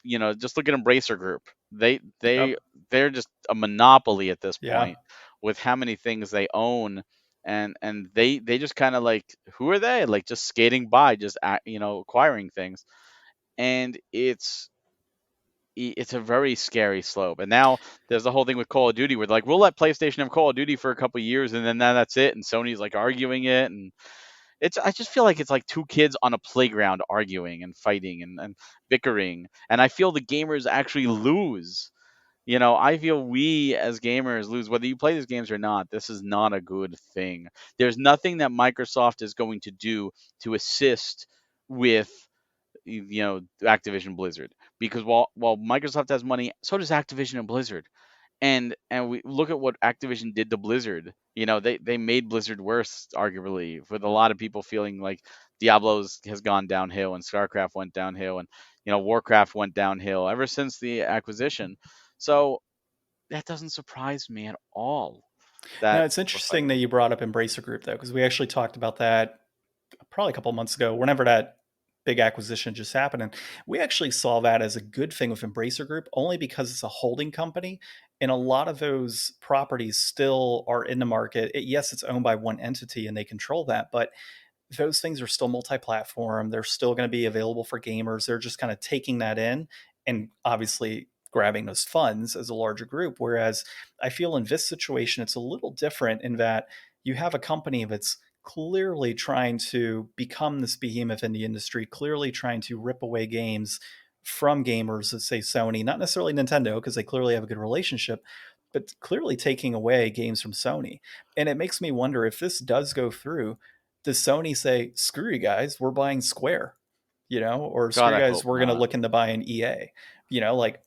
just look at Embracer Group. Yep. They're just a monopoly at this Yeah. point with how many things they own, and they just kind of like, who are they? Like just skating by, just acquiring things, and it's a very scary slope. And now there's the whole thing with Call of Duty where like we'll let PlayStation have Call of Duty for a couple years and then that's it, and Sony's like arguing it, and I just feel like it's like two kids on a playground arguing and fighting and bickering, and I feel the gamers actually lose. I feel we as gamers lose whether you play these games or not. This is not a good thing. There's nothing that Microsoft is going to do to assist with Activision Blizzard, because while Microsoft has money, so does Activision and Blizzard. And we look at what Activision did to Blizzard. They made Blizzard worse, arguably, with a lot of people feeling like Diablo's has gone downhill and StarCraft went downhill, and Warcraft went downhill ever since the acquisition. So that doesn't surprise me at all. Now, that it's we're interesting fighting. that you brought up Embracer Group, though, because we actually talked about that probably a couple months ago, whenever that big acquisition just happened. And we actually saw that as a good thing with Embracer Group, only because it's a holding company. And a lot of those properties still are in the market. Yes, it's owned by one entity and they control that, but those things are still multi-platform. They're still going to be available for gamers. They're just kind of taking that in and obviously grabbing those funds as a larger group. Whereas I feel in this situation, it's a little different in that you have a company that's clearly trying to become this behemoth in the industry, clearly trying to rip away games from gamers, let's say Sony, not necessarily Nintendo, because they clearly have a good relationship, but clearly taking away games from Sony. And it makes me wonder if this does go through, does Sony say, screw you guys, we're buying Square, or God, screw you I guys, hope we're going to not. look into buying EA, like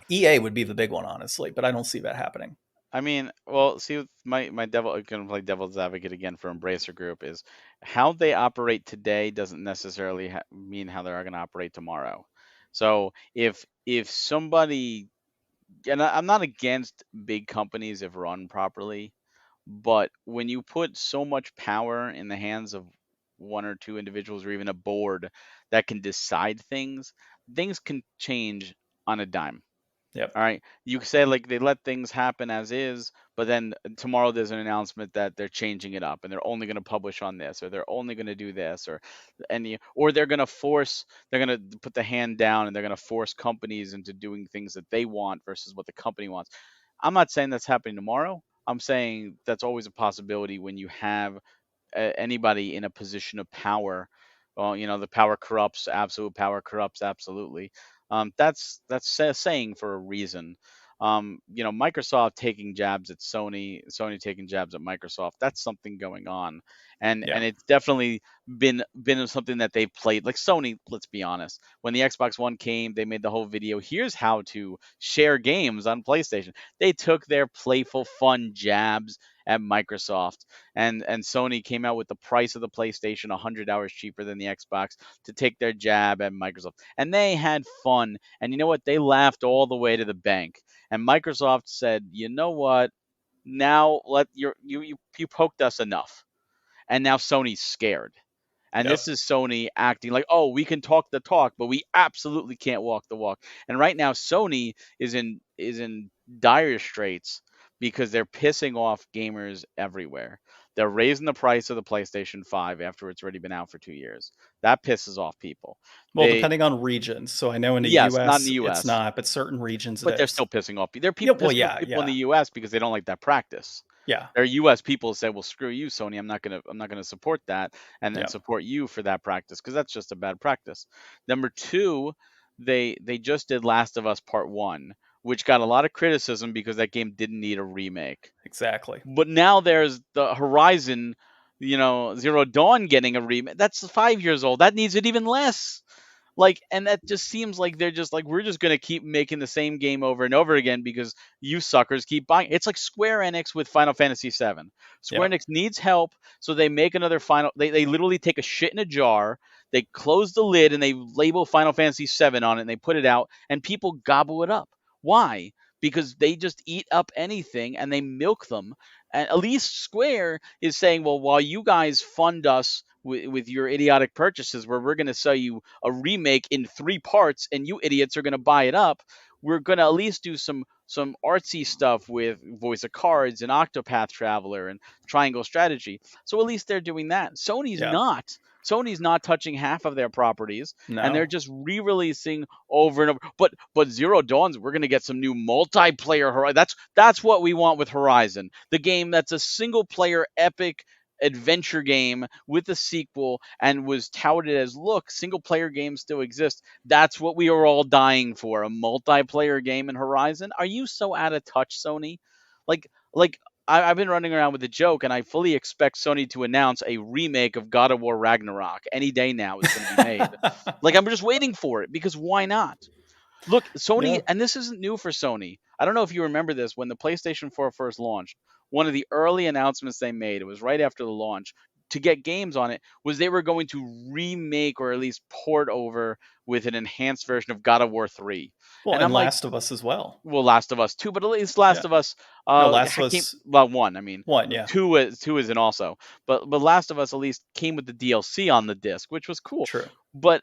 EA would be the big one, honestly, but I don't see that happening. I mean, well, see, with my devil, I'm gonna play devil's advocate again for Embracer Group is how they operate today doesn't necessarily mean how they're going to operate tomorrow. So if somebody, and I'm not against big companies if run properly, but when you put so much power in the hands of one or two individuals or even a board that can decide things, things can change on a dime. Yep. All right. You say like they let things happen as is, but then tomorrow there's an announcement that they're changing it up and they're only going to publish on this or they're only going to do this or they're going to they're going to put the hand down and they're going to force companies into doing things that they want versus what the company wants. I'm not saying that's happening tomorrow. I'm saying that's always a possibility when you have anybody in a position of power. Well, the power corrupts. Absolute power corrupts. Absolutely. That's saying for a reason. Microsoft taking jabs at Sony, Sony taking jabs at Microsoft. That's something going on, and Yeah. it's definitely been something that they've played. Like Sony, let's be honest. When the Xbox One came, they made the whole video. Here's how to share games on PlayStation. They took their playful, fun jabs at Microsoft and Sony came out with the price of the PlayStation $100 cheaper than the Xbox to take their jab at Microsoft. And they had fun. And you know what? They laughed all the way to the bank. And Microsoft said, "You know what? Now let you poked us enough." And now Sony's scared. And this Yep. is Sony acting like, "Oh, we can talk the talk, but we absolutely can't walk the walk." And right now Sony is in dire straits because they're pissing off gamers everywhere. They're raising the price of the PlayStation 5 after it's already been out for 2 years. That pisses off people. Well, They depending on regions. So I know in the Yes, not in US the it's US, not, but certain regions it but they're is. still pissing off people. There are Yeah. people Well, pissing off yeah. people in Yeah. the US because they don't like that practice. Yeah. There are U.S. people who say, "Well, screw you, Sony. I'm not gonna support that, and then Yeah. support you for that practice because that's just a bad practice." Number two, they just did Last of Us Part One, which got a lot of criticism because that game didn't need a remake. Exactly. But now there's the Horizon, Zero Dawn getting a remake. That's 5 years old. That needs it even less. Like, and that just seems like they're just like, we're just gonna keep making the same game over and over again because you suckers keep buying. It's like Square Enix with Final Fantasy VII. Square Yep. Enix needs help, so they make another final. They literally take a shit in a jar. They close the lid and they label Final Fantasy VII on it and they put it out and people gobble it up. Why? Because they just eat up anything and they milk them. And at least Square is saying, well, while you guys fund us with your idiotic purchases, where we're going to sell you a remake in 3 parts and you idiots are going to buy it up, we're going to at least do some artsy stuff with Voice of Cards and Octopath Traveler and Triangle Strategy. So at least they're doing that. Yeah. Sony's not touching half of their properties, and they're No. just re-releasing over and over. But Zero Dawn's, we're gonna get some new multiplayer Horizon. That's what we want with Horizon, the game that's a single player epic adventure game with a sequel and was touted as, look, single player games still exist. That's what we are all dying for, a multiplayer game in Horizon. Are you so out of touch, Sony? Like I've been running around with a joke, and I fully expect Sony to announce a remake of God of War Ragnarok any day now. Is going to be made. Like, I'm just waiting for it because why not? Look, Sony, Yeah. and this isn't new for Sony. I don't know if you remember this when the PlayStation 4 first launched. One of the early announcements they made, it was right after the launch. to get games on it was they were going to remake or at least port over with an enhanced version of God of War 3. Well, And and I'm like, Last of Us as well. well, Last of Us 2, but at least Last Yeah. of Us No, Last of came, Us well, 1, I mean, 1, yeah. 2 isn't also. But Last of Us at least came with the DLC on the disc, which was cool. True. But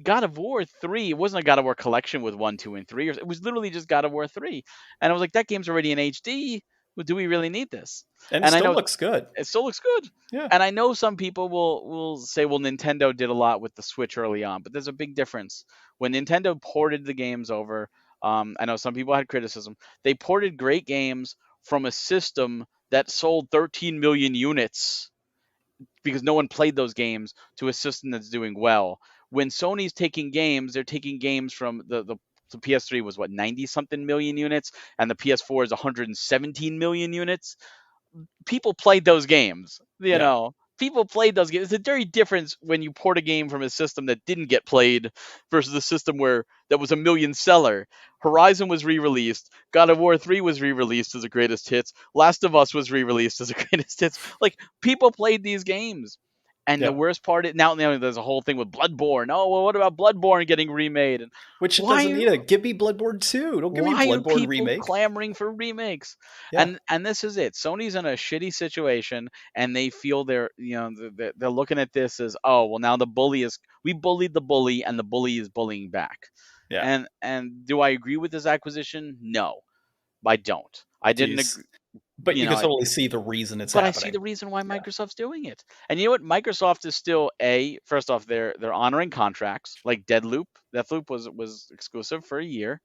God of War 3, it wasn't a God of War collection with 1, 2, and 3. It was literally just God of War 3. And I was like, that game's already in HD. Well, do we really need this? And it And I still know looks good. it still looks good. Yeah. And I know some people will say, well, Nintendo did a lot with the Switch early on, but there's a big difference. When Nintendo ported the games over, I know some people had criticism. They ported great games from a system that sold 13 million units because no one played those games to a system that's doing well. When Sony's taking games, they're taking games from the PS3 was what 90 something million units, and the PS4 is 117 million units. People played those games. Yeah. People played those games. It's a very difference when you port a game from a system that didn't get played versus a system that was a million seller. Horizon was re-released. God of War 3 was re-released as a greatest hits. Last of Us was re-released as a greatest hits. Like, people played these games. And the Yeah. worst part is now there's a whole thing with Bloodborne. Oh, well, what about Bloodborne getting remade? And Which it doesn't why need a give me Bloodborne 2. Don't give me a why are Bloodborne people remake. clamoring for remakes? Yeah. And this is it. Sony's in a shitty situation, and they feel they're looking at this as, oh, well, now we bullied the bully, and the bully is bullying back. Yeah. And do I agree with this acquisition? No, I don't. I didn't agree. But you can I- totally see the reason it's but I happening. see the reason why Yeah. Microsoft's doing it. And you know what? Microsoft is still first off, they're honoring contracts like Deathloop. Deathloop was exclusive for a year.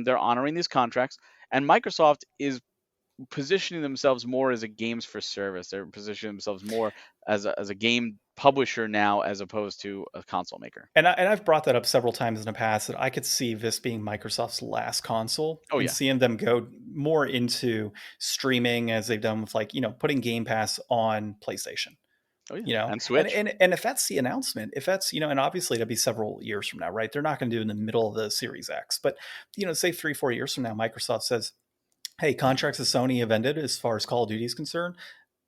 They're honoring these contracts, and Microsoft is positioning themselves more as a games for service. They're positioning themselves more as a game publisher now, as opposed to a console maker. And I've brought that up several times in the past that I could see this being Microsoft's last console Oh, and yeah. seeing them go more into streaming as they've done with putting Game Pass on PlayStation. Oh, yeah. And And, Switch. and if that's the announcement, if that's, and obviously it'll be several years from now, right? They're not going to do it in the middle of the Series X, but, say 3-4 years from now, Microsoft says, hey, contracts with Sony have ended as far as Call of Duty is concerned,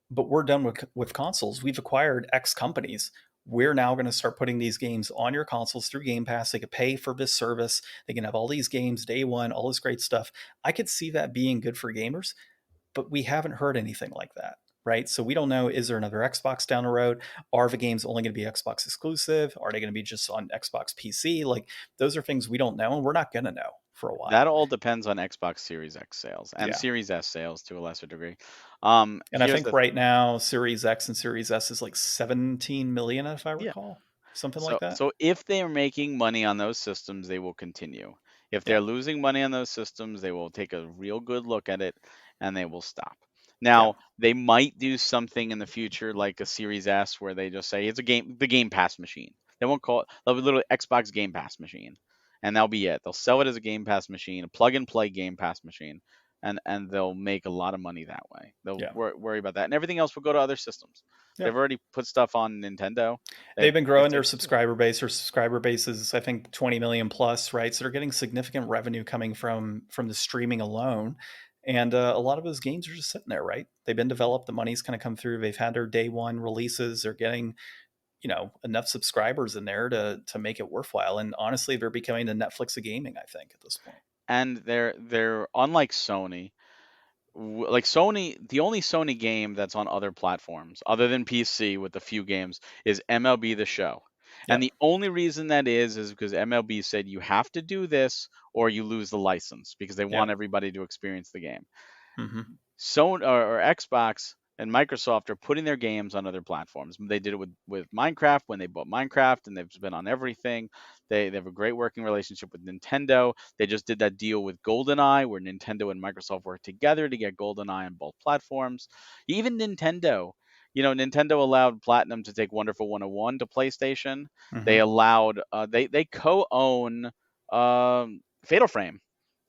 but we're done with consoles. We've acquired X companies. We're now going to start putting these games on your consoles through Game Pass. They could pay for this service. They can have all these games day one, all this great stuff. I could see that being good for gamers, but we haven't heard anything like that, right? So we don't know, is there another Xbox down the road? Are the games only going to be Xbox exclusive? Are they going to be just on Xbox PC? Like, those are things we don't know, and we're not going to know for a while. That all depends on Xbox Series X sales and Yeah. Series S sales to a lesser degree. And I think right now Series X and Series S is like 17 million, if I recall. Something like that. So if they're making money on those systems, they will continue. If they're losing money on those systems, they will take a real good look at it and they will stop. Now, they might do something in the future like a Series S where they just say it's the Game Pass machine. They won't call it, they'll be literally Xbox Game Pass machine. And that'll be it. They'll sell it as a Game Pass machine, a plug and play Game Pass machine, and they'll make a lot of money that way. They'll worry about that, and everything else will go to other systems. Yeah. They've already put stuff on Nintendo. They've been growing their subscriber base. Their subscriber base is, I think, 20 million plus, right? So they're getting significant revenue coming from the streaming alone. And a lot of those games are just sitting there, right? They've been developed. The money's kind of come through. They've had their day one releases. They're getting enough subscribers in there to make it worthwhile. And honestly, they're becoming the Netflix of gaming, I think, at this point. And they're unlike Sony. Like Sony, the only Sony game that's on other platforms other than PC with a few games is MLB The Show. And the only reason that is because MLB said you have to do this or you lose the license because they want everybody to experience the game. Mm-hmm. Sony or Xbox and Microsoft are putting their games on other platforms. They did it with Minecraft when they bought Minecraft, and they've been on everything. They have a great working relationship with Nintendo. They just did that deal with GoldenEye where Nintendo and Microsoft worked together to get GoldenEye on both platforms. Even Nintendo. Nintendo allowed Platinum to take Wonderful 101 to PlayStation. Mm-hmm. They allowed they co-own Fatal Frame.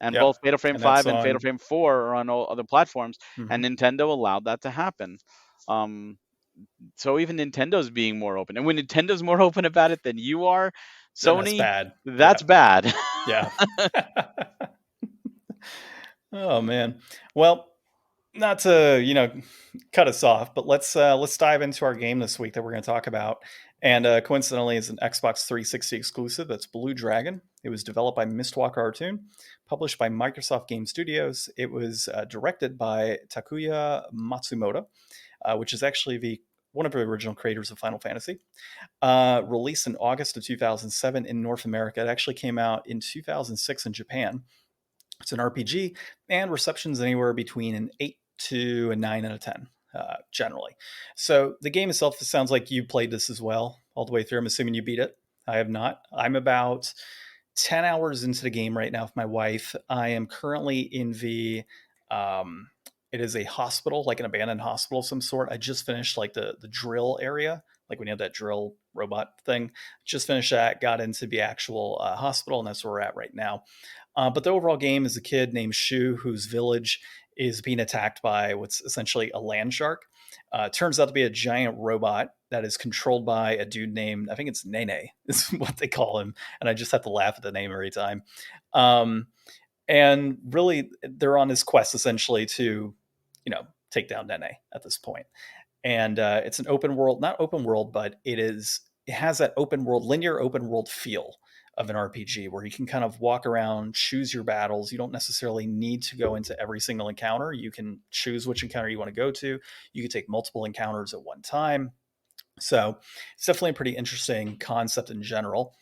And both Fatal Frame 5 and Fatal Frame 4 are on all other platforms, and Nintendo allowed that to happen. So even Nintendo's being more open. And when Nintendo's more open about it than you are, Sony, that's bad. Yeah. Oh, man. Well, Not to cut us off, but let's dive into our game this week that we're going to talk about. And coincidentally, is an Xbox 360 exclusive. That's Blue Dragon. It was developed by Mistwalker Cartoon, published by Microsoft Game Studios. It was directed by Takuya Matsumoto, which is actually the one of the original creators of Final Fantasy. Released in August of 2007 in North America. It actually came out in 2006 in Japan. It's an RPG, and reception's anywhere between an 8 to a 9 out of 10, generally. So the game itself, it sounds like you played this as well, all the way through. I'm assuming you beat it. I have not. I'm about 10 hours into the game right now with my wife. I am currently in um, it is a hospital, like an abandoned hospital of some sort. I just finished like the drill area, like when you have that drill robot thing. Just finished that, got into the actual hospital, and that's where we're at right now. But the overall game is a kid named Shu whose village is being attacked by what's essentially a land shark. Turns out to be a giant robot that is controlled by a dude named, I think it's Nene, is what they call him. And I just have to laugh at the name every time. Um, and really, they're on this quest essentially to, take down Nene at this point. And it's an open world, not open world, but it has that open world, linear open world feel of an RPG where you can kind of walk around, choose your battles. You don't necessarily need to go into every single encounter. You can choose which encounter you want to go to. You can take multiple encounters at one time. So it's definitely a pretty interesting concept in general.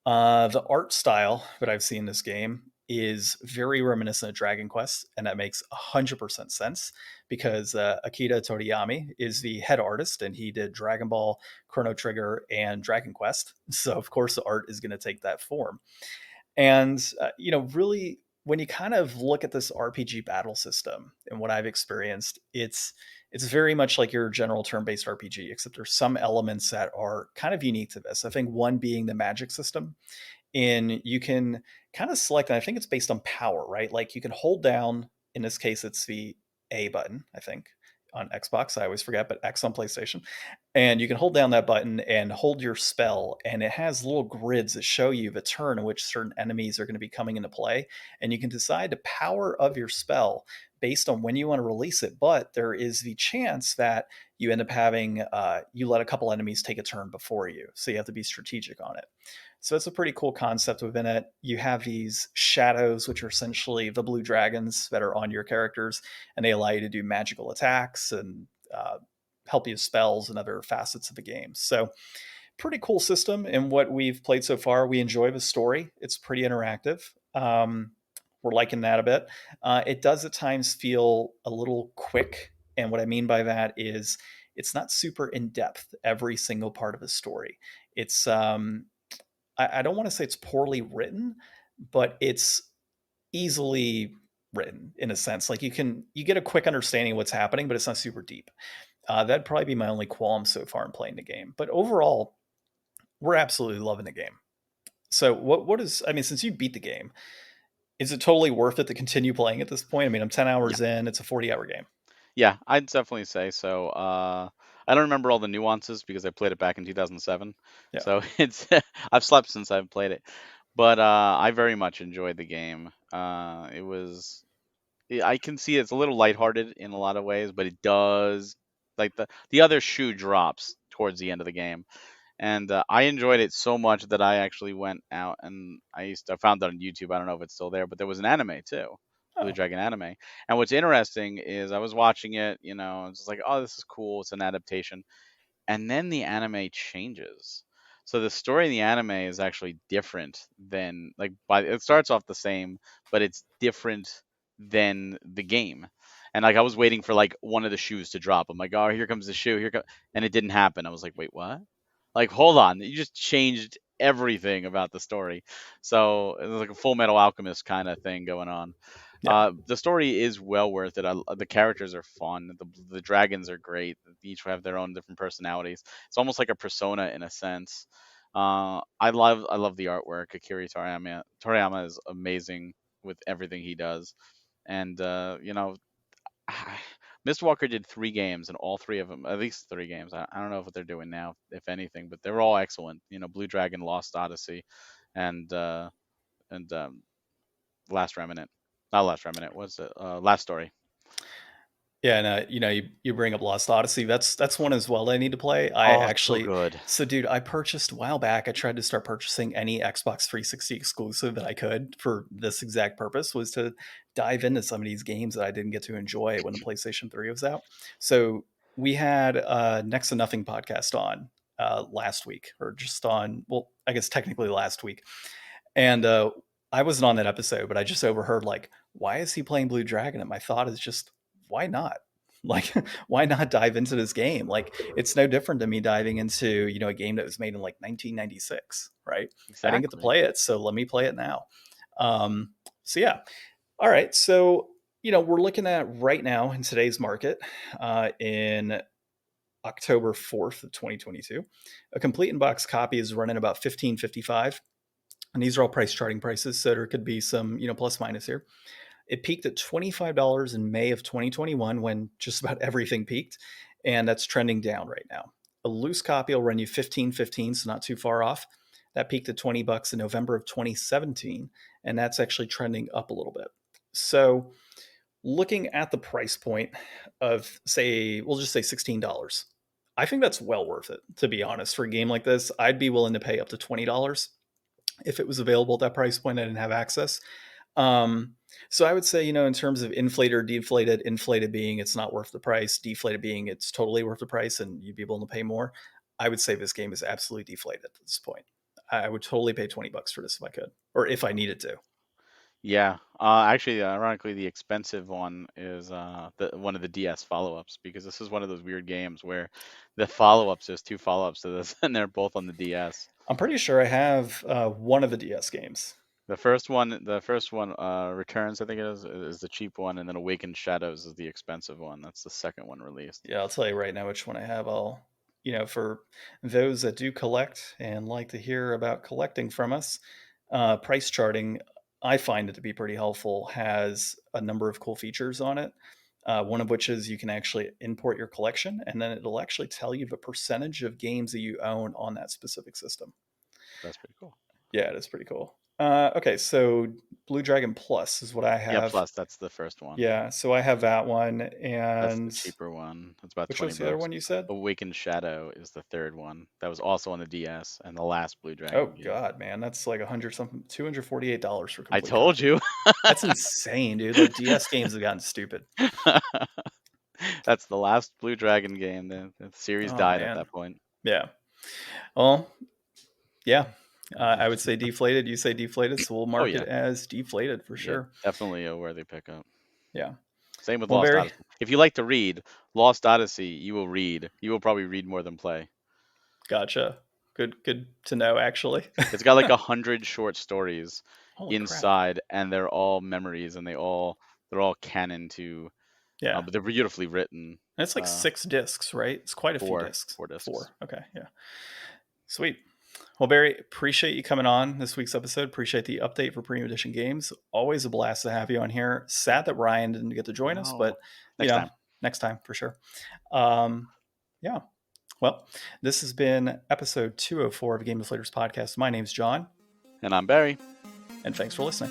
The art style that I've seen in this game is very reminiscent of Dragon Quest, and that makes 100% sense because Akira Toriyama is the head artist, and he did Dragon Ball, Chrono Trigger, and Dragon Quest. So, of course, the art is going to take that form. And, really, when you kind of look at this RPG battle system and what I've experienced, it's very much like your general turn-based RPG, except there's some elements that are kind of unique to this. I think one being the magic system, and you can kind of select, and I think it's based on power, right? Like you can hold down, in this case, it's the A button, I think, on Xbox. I always forget, but X on PlayStation. And you can hold down that button and hold your spell, and it has little grids that show you the turn in which certain enemies are going to be coming into play. And you can decide the power of your spell based on when you want to release it. But there is the chance that you end up having, you let a couple enemies take a turn before you. So you have to be strategic on it. So that's a pretty cool concept within it. You have these shadows, which are essentially the blue dragons that are on your characters, and they allow you to do magical attacks and help you with spells and other facets of the game. So pretty cool system. And what we've played so far, we enjoy the story. It's pretty interactive. We're liking that a bit. It does at times feel a little quick. And what I mean by that is it's not super in depth, every single part of the story. It's I don't want to say it's poorly written, but it's easily written in a sense. Like you get a quick understanding of what's happening, but it's not super deep. That'd probably be my only qualm so far in playing the game. But overall, we're absolutely loving the game. So what is, I mean, since you beat the game, is it totally worth it to continue playing at this point? I mean, I'm 10 Yeah. hours in, it's a 40-hour game. Yeah, I'd definitely say so. I don't remember all the nuances because I played it back in 2007. Yeah. So it's I've slept since I've played it. But I very much enjoyed the game. It was I can see it's a little lighthearted in a lot of ways, but it does like the other shoe drops towards the end of the game. And I enjoyed it so much that I actually went out and I found that on YouTube. I don't know if it's still there, but there was an anime too, Blue Oh, Dragon anime. And what's interesting is I was watching it, it's just like, oh, this is cool. It's an adaptation, and then the anime changes. So the story in the anime is actually different than it starts off the same, but it's different than the game. And like I was waiting for like one of the shoes to drop. I'm like, oh, here comes the shoe. And it didn't happen. I was like, wait, what? Like, hold on, you just changed everything about the story. So it was like a Full Metal Alchemist kind of thing going on. yeah. The story is well worth it. The characters are fun. The dragons are great. They each have their own different personalities. It's almost like a persona in a sense. I love the artwork. Akira Toriyama is amazing with everything he does, and Mr. Walker did 3 games, and all 3 of them, at least 3 games. I don't know what they're doing now, if anything, but they're all excellent. Blue Dragon, Lost Odyssey, and Last Remnant. Not Last Remnant. What's it? Last Story. Yeah, and you bring up Lost Odyssey. That's one as well I need to play. I Oh, it's so actually, good. so dude, I purchased a while back. I tried to start purchasing any Xbox 360 exclusive that I could for this exact purpose, was to dive into some of these games that I didn't get to enjoy when the PlayStation 3 was out. So we had Next to Nothing podcast on last week, or just on, well, I guess technically last week, and I wasn't on that episode, but I just overheard like, why is he playing Blue Dragon? And my thought is just, why not? Like, why not dive into this game? Like, it's no different than me diving into, a game that was made in like 1996, right? I didn't get to Exactly. play it, so let me play it now. So yeah. All right. So, we're looking at right now in today's market, in October 4th of 2022, a complete in-box copy is running about 15.55. And these are all price charting prices, so there could be some, plus minus here. It peaked at $25 in May of 2021 when just about everything peaked, and that's trending down right now. A loose copy will run you 15.15, so not too far off. That peaked at $20 in November of 2017, and that's actually trending up a little bit. So, looking at the price point of, say, we'll just say $16. I think that's well worth it, to be honest. For a game like this, I'd be willing to pay up to $20 if it was available at that price point. I didn't have access. So I would say, in terms of inflated or deflated, inflated being it's not worth the price, deflated being it's totally worth the price and you'd be willing to pay more. I would say this game is absolutely deflated at this point. I would totally pay $20 for this if I could, or if I needed to. Yeah. Actually, ironically, the expensive one is one of the DS follow-ups, because this is one of those weird games where the follow-ups, there's two follow-ups to this, and they're both on the DS. I'm pretty sure I have one of the DS games. The first one, Returns, I think it is the cheap one, and then Awakened Shadows is the expensive one. That's the second one released. Yeah, I'll tell you right now which one I have. For those that do collect and like to hear about collecting from us, price charting, I find it to be pretty helpful, has a number of cool features on it. One of which is you can actually import your collection, and then it'll actually tell you the percentage of games that you own on that specific system. That's pretty cool. Yeah, it is pretty cool. Okay, so Blue Dragon Plus is what I Yeah, have. Plus, that's the first one. Yeah, so I have that one, That's the and cheaper one. It's about which 20 was the other bucks. one you said? Awakened Shadow is the third one. That was also on the DS and the last Blue Oh Dragon game. God, man, that's like 100 something, $248 for a I complete told copy. you. That's insane, dude. Like DS games have gotten stupid. That's the last Blue Dragon game. The series Oh died at man, that point. yeah. Well, yeah. I would say deflated. You say deflated, so we'll Oh mark it yeah, as deflated for yeah, sure. definitely a worthy pickup. Yeah. Same with Well, Lost Barry, Odyssey. If you like to read, Lost Odyssey, you will read. You will probably read more than play. gotcha. Good to know. Actually. It's got like 100 short stories Holy crap. inside, and they're all memories, and they're all canon to, Yeah. but they're beautifully written. And it's like 6 discs, right? It's quite a few Four discs. four discs. 4. Okay. Yeah. Sweet. Well, Barry, appreciate you coming on this week's episode. Appreciate the update for Premium Edition Games. Always a blast to have you on here. Sad that Ryan didn't get to join us, No, but you next know, time. next time for sure. Yeah. Well, this has been episode 204 of Game Deflators Podcast. My name's John, And I'm Barry. and thanks for listening.